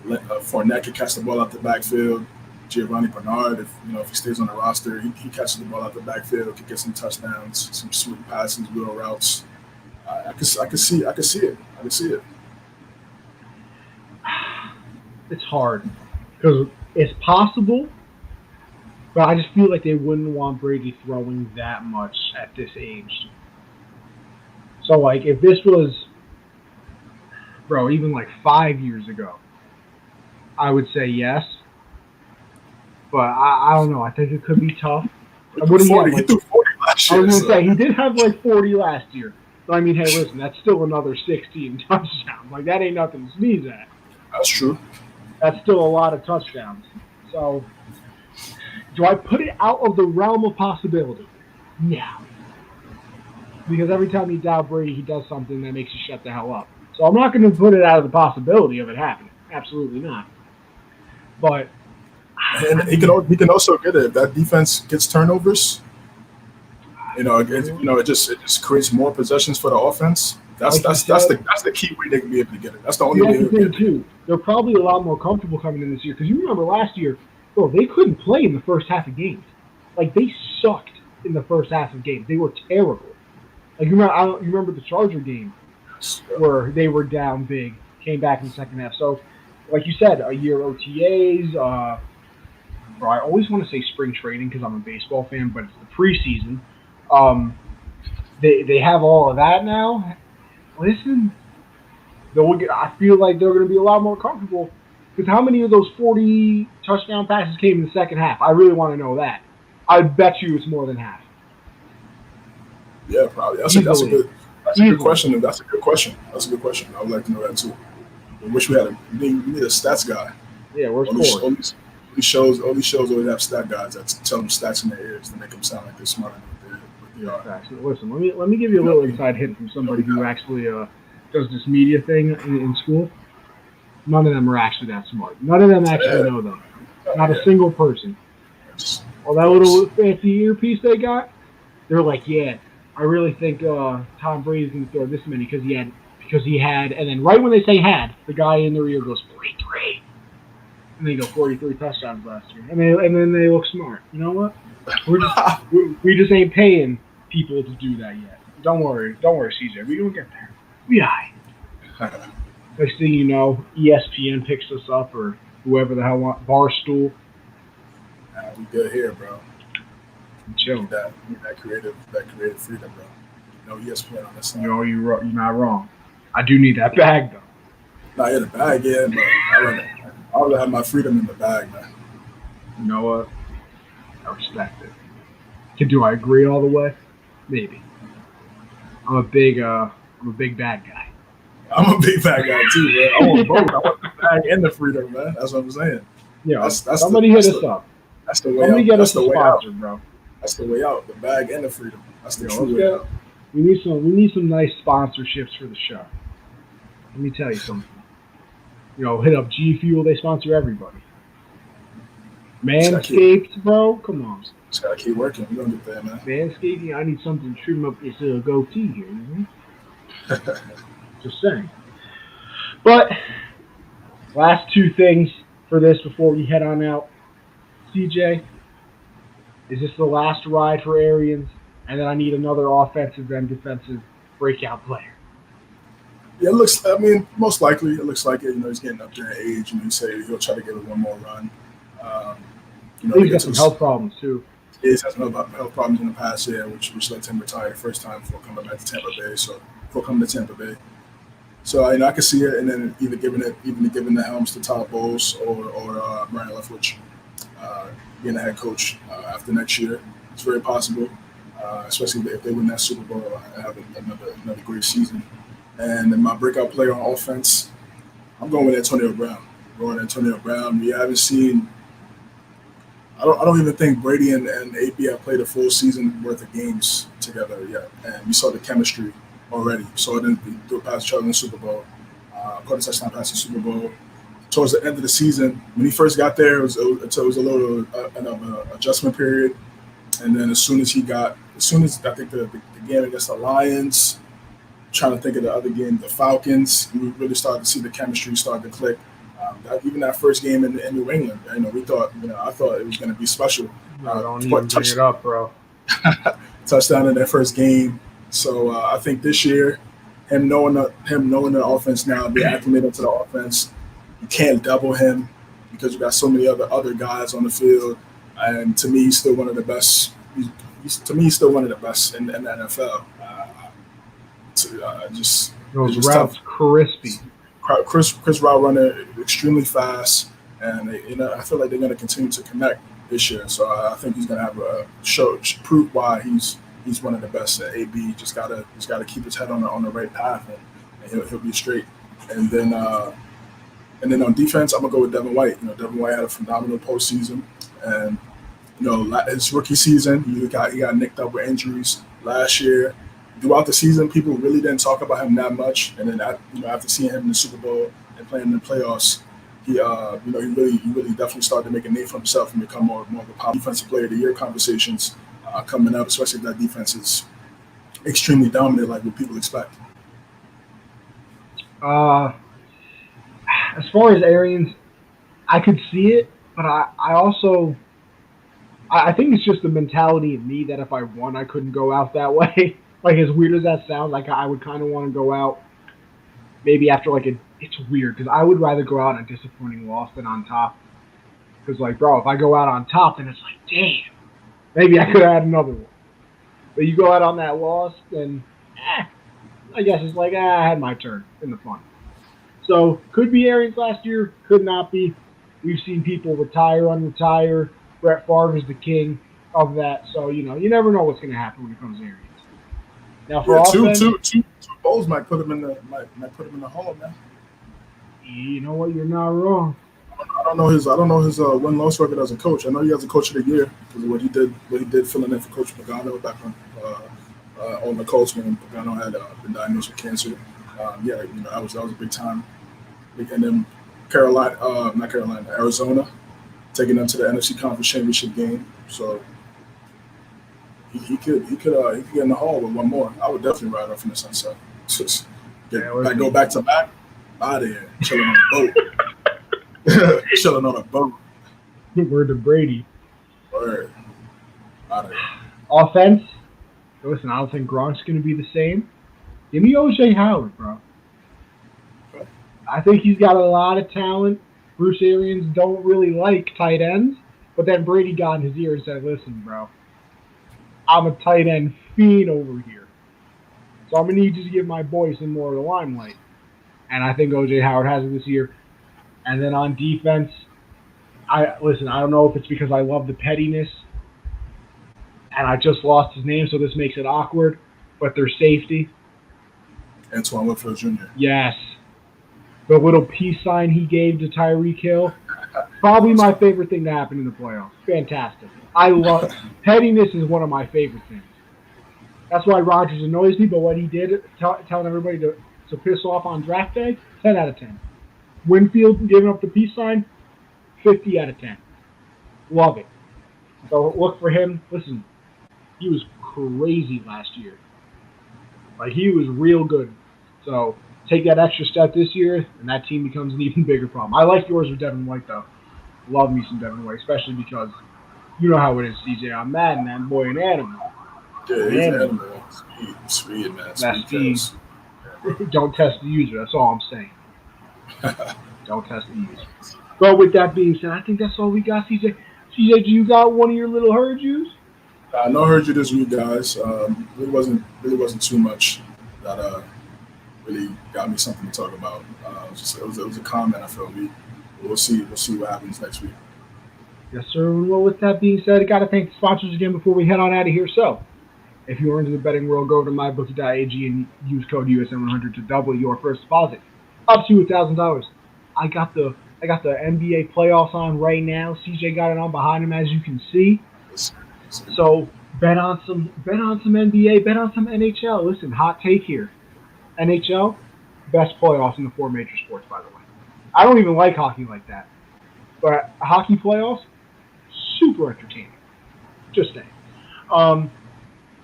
B: Fournette can catch the ball out the backfield. Giovanni Bernard, if he stays on the roster, he catches the ball out the backfield, can get some touchdowns, some smooth passes, wheel routes. I can see it.
A: It's hard because it's possible, but I just feel like they wouldn't want Brady throwing that much at this age. So, like, if this was, even like 5 years ago, I would say yes. But I don't know. I think it could be tough.
B: He threw 40 last year.
A: I was going to say, he did have like 40 last year. But I mean, hey, listen, that's still another 16 touchdowns. Like, that ain't nothing to sneeze at.
B: That's true.
A: That's still a lot of touchdowns. So, do I put it out of the realm of possibility? Yeah. Because every time you doubt Brady, he does something that makes you shut the hell up. So I'm not going to put it out of the possibility of it happening. Absolutely not. But
B: and he can also get it if that defense gets turnovers. It just creates more possessions for the offense. That's the key way they can be able to get it. That's the only way they can get it.
A: They're probably a lot more comfortable coming in this year because you remember last year, they couldn't play in the first half of games. Like, they sucked in the first half of games. They were terrible. Like, you remember the Charger game where they were down big, came back in the second half. So, like you said, a year OTAs. I always want to say spring training because I'm a baseball fan, but it's the preseason. They have all of that now. Listen, I feel like they're going to be a lot more comfortable because how many of those 40 touchdown passes came in the second half? I really want to know that. I bet you it's more than half.
B: Yeah, probably. That's a good question. That's a good question. I would like to know that too. I wish we need a stats guy.
A: Yeah, where's
B: all these shows always have stat guys that tell them stats in their ears to make them sound like they're smarter than they are.
A: Listen, let me give you a little inside hint from somebody who actually does this media thing in school. None of them are actually that smart. None of them actually know them. Not a single person. Well, that little fancy earpiece they got, they're like, yeah, I really think Tom Brady's going to throw this many because he had, and then right when they say had, the guy in their ear goes 43, and they go 43 touchdowns last year, and then they look smart. You know what? We just ain't paying people to do that yet. Don't worry, CJ. We don't get there. We are. Next thing you know, ESPN picks us up or whoever the hell wants Barstool.
B: We good here, bro.
A: Chill.
B: That creative freedom, bro. No ESPN on this side.
A: You're not wrong. I do need that bag though.
B: Not in the bag, yeah, but I would have my freedom in the bag, man.
A: You know what? I respect it. Do I agree all the way? Maybe. I'm a big bad guy.
B: I'm a big bag guy too, man. I want both. I want the bag and the freedom, man. That's what I'm saying.
A: Yeah, somebody hit us up.
B: That's the way
A: Somebody
B: out.
A: get
B: That's
A: us a
B: the way
A: sponsor,
B: out.
A: bro.
B: That's the way out. The bag and the freedom. That's the true way out.
A: We need some nice sponsorships for the show. Let me tell you something. Hit up G Fuel. They sponsor everybody. Manscaped, bro. Come on.
B: Just gotta keep working. We're gonna get there, man.
A: Manscaped. I need something to trim up this goatee here. You know? Just saying. But last two things for this before we head on out. CJ, is this the last ride for Arians? And then I need another offensive and defensive breakout player.
B: Yeah, most likely it looks like it. He's getting up there in age. He said he'll try to give it one more run.
A: He's got some health problems too.
B: He's had some health problems in the past year, which led to him retire the first time before coming back to Tampa Bay. So I can see it, and then either giving the helms to Todd Bowles or Brian Leftwich being the head coach after next year. It's very possible, especially if they win that Super Bowl and have another great season. And then my breakout player on offense, I'm going with Antonio Brown. We haven't seen. I don't even think Brady and AB have played a full season worth of games together yet, and we saw the chemistry already. We saw them do a pass each other in the Super Bowl, caught a touchdown pass in the Super Bowl. Towards the end of the season, when he first got there, it was a little adjustment period, and then as soon as I think the game against the Lions, trying to think of the other game, the Falcons, we really started to see the chemistry start to click. Even that first game in New England, I thought it was going to be special.
A: Don't even bring it up, bro.
B: Touchdown in that first game. So I think this year, him knowing the offense now, be acclimated to the offense, you can't double him because you got so many other guys on the field. And to me, he's still one of the best. He's still one of the best in the NFL.
A: Those routes crispy.
B: Chris route runner, extremely fast, and I feel like they're going to continue to connect this year. So I think he's going to have a prove why he's one of the best at AB. Just gotta keep his head on the right path, and he'll be straight. And then on defense, I'm gonna go with Devin White. Devin White had a phenomenal postseason, and his rookie season, he got nicked up with injuries last year. Throughout the season, people really didn't talk about him that much, and then after seeing him in the Super Bowl and playing in the playoffs, he really definitely started to make a name for himself and become more of a pop defensive player of the year conversations coming up, especially if that defense is extremely dominant, like what people expect.
A: As far as Arians, I could see it, but I think it's just the mentality in me that if I won, I couldn't go out that way. Like, as weird as that sounds, like I would kind of want to go out maybe after it's weird because I would rather go out on a disappointing loss than on top. Because, bro, if I go out on top, then it's like, damn, maybe I could have had another one. But you go out on that loss, then, I guess it's like, I had my turn in the fun. So, could be Arians last year, could not be. We've seen people retire, unretire. Brett Favre is the king of that. So, you never know what's going to happen when it comes to Arians. Now for offense,
B: two bowls might put him in the hall, man.
A: You know what? You're not wrong.
B: I don't know his win-loss record as a coach. I know he has a coach of the year because of what he did filling in for Coach Pagano back on the Colts when Pagano had been diagnosed with cancer. That was a big time. And then Arizona, taking them to the NFC Conference Championship game. So. He could get in the hall with one more. I would definitely ride off in the sunset. Just go back to back, out of here, chilling on a boat. Chilling on a boat.
A: Word to Brady.
B: Word. Out of here.
A: Offense. Listen, I don't think Gronk's going to be the same. Give me O.J. Howard, bro.
B: Okay.
A: I think he's got a lot of talent. Bruce Arians don't really like tight ends, but then Brady got in his ear and said, listen, bro, I'm a tight end fiend over here. So I'm going to need you to give my boy some more of the limelight. And I think O.J. Howard has it this year. And then on defense, I don't know if it's because I love the pettiness and I just lost his name, so this makes it awkward, but their safety.
B: Antoine Winfield Jr.
A: Yes. The little peace sign he gave to Tyreek Hill. Probably my favorite thing to happen in the playoffs. Fantastic. I love pettiness is one of my favorite things. That's why Rodgers annoys me, but what he did, telling everybody to piss off on draft day, 10 out of 10. Winfield giving up the peace sign, 50 out of 10. Love it. So look for him. Listen, he was crazy last year. Like, he was real good. So take that extra step this year, and that team becomes an even bigger problem. I like yours with Devin White, though. Love me some Devin White, especially because you know how it is, CJ. I'm mad, and that boy an animal.
B: Yeah, he's an animal. Speed, man.
A: That speed. Don't test the user. That's all I'm saying. Don't test the user. But with that being said, I think that's all we got, CJ. CJ, do you got one of your little herd yous?
B: No herd you this week, guys. Really wasn't too much that really got me something to talk about. It was a comment. I feel we'll see what happens next week.
A: Yes, sir. Well, with that being said, I got to thank the sponsors again before we head on out of here. So, if you're into the betting world, go to mybookie.ag and use code USM100 to double your first deposit up to $1,000. I got the NBA playoffs on right now. CJ got it on behind him, as you can see. So bet on some NBA, bet on some NHL. Listen, hot take here. NHL, best playoffs in the 4 major sports, by the way. I don't even like hockey like that. But hockey playoffs, super entertaining. Just saying.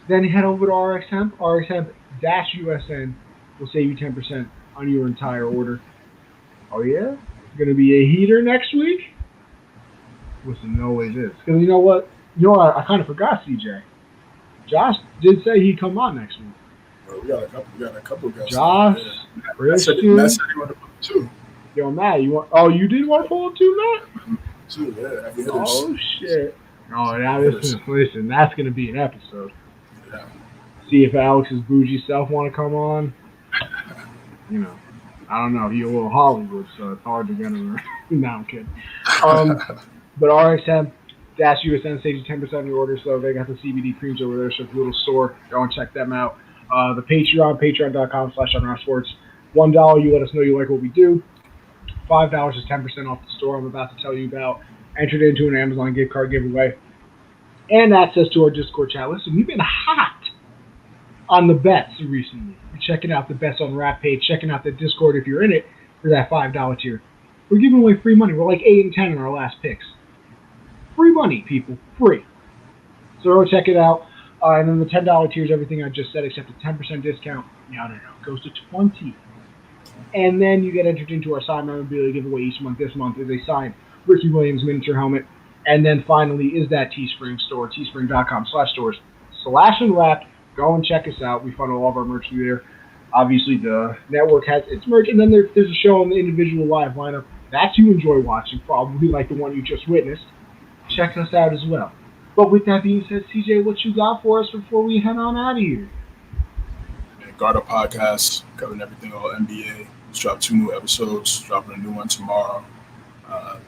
A: Then head over to RxHemp. RxHemp-USN will save you 10% on your entire order. Oh, yeah? It's going to be a heater next week? Listen, no always is. Because you know what? I kind of forgot, CJ. Josh did say he'd come on next week.
B: Well, we got a couple guys.
A: Josh, Christian.
B: Matt said he wanted to put 2.
A: Yo, Matt, you did want to pull up 2, Matt?
B: 2, yeah. Heavy hitters.
A: Oh, shit. Oh, now listen, that's going to be an episode.
B: Yeah.
A: See if Alex's bougie self want to come on. I don't know. He's a little Hollywood, so it's hard to get him. No, I'm kidding. But RxHemp-USN saves you 10% on your order, so they got the CBD creams over there, so it's a little store. Go and check them out. The patreon.com/UnderSports. $1, you let us know you like what we do. $5 is 10% off the store I'm about to tell you about. Entered into an Amazon gift card giveaway. And access to our Discord chat. Listen, we've been hot on the bets recently. You're checking out the bets on Rap page, checking out the Discord if you're in it for that $5 tier. We're giving away free money. We're like 8 and 10 in our last picks. Free money, people. Free. So go check it out. And then the $10 tier is everything I just said except a 10% discount. No. It goes to 20. And then you get entered into our signed memorabilia giveaway each month. This month is a signed Ricky Williams miniature helmet. And then finally is that Teespring store, teespring.com/stores/unwrapped. Go and check us out. We funnel all of our merch through there. Obviously, the network has its merch. And then there's a show on the individual live lineup that you enjoy watching, probably like the one you just witnessed. Check us out as well. But with that being said, CJ, what you got for us before we head on out of here?
B: Garda Podcast, covering everything all NBA. Just dropped 2 new episodes, dropping a new one tomorrow.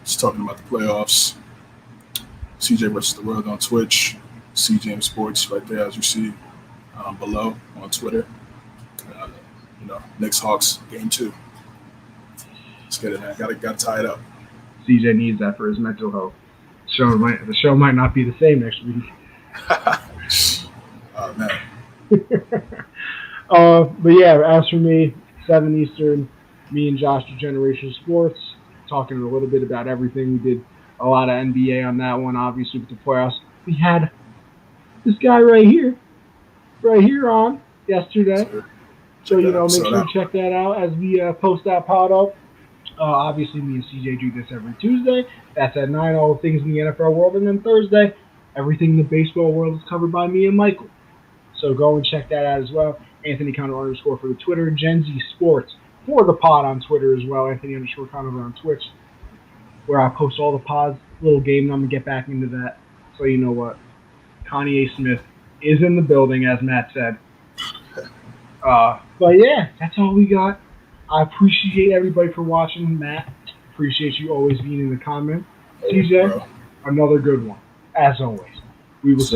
B: Just talking about the playoffs. CJ versus the World on Twitch. CJM Sports right there, as you see below on Twitter. Knicks Hawks game 2. Let's get it, man. Got to tie it up.
A: CJ needs that for his mental health. The show might not be the same next week.
B: Oh, man.
A: But yeah, as for me, 7 Eastern, me and Josh do Generation Sports, talking a little bit about everything. We did a lot of NBA on that one, obviously, with the playoffs. We had this guy right here on yesterday. So, make sure you check that out as we post that pod up. Obviously, me and CJ do this every Tuesday. That's at 9, all the things in the NFL world. And then Thursday, everything in the baseball world is covered by me and Michael. So go and check that out as well. Anthony__ for the Twitter. Gen Z Sports for the pod on Twitter as well. Anthony__ on Twitch, where I post all the pods. Little game, and I'm going to get back into that. So you know what? Kanye Smith is in the building, as Matt said. But yeah, that's all we got. I appreciate everybody for watching. Matt, appreciate you always being in the comments. CJ, another good one, as always. We will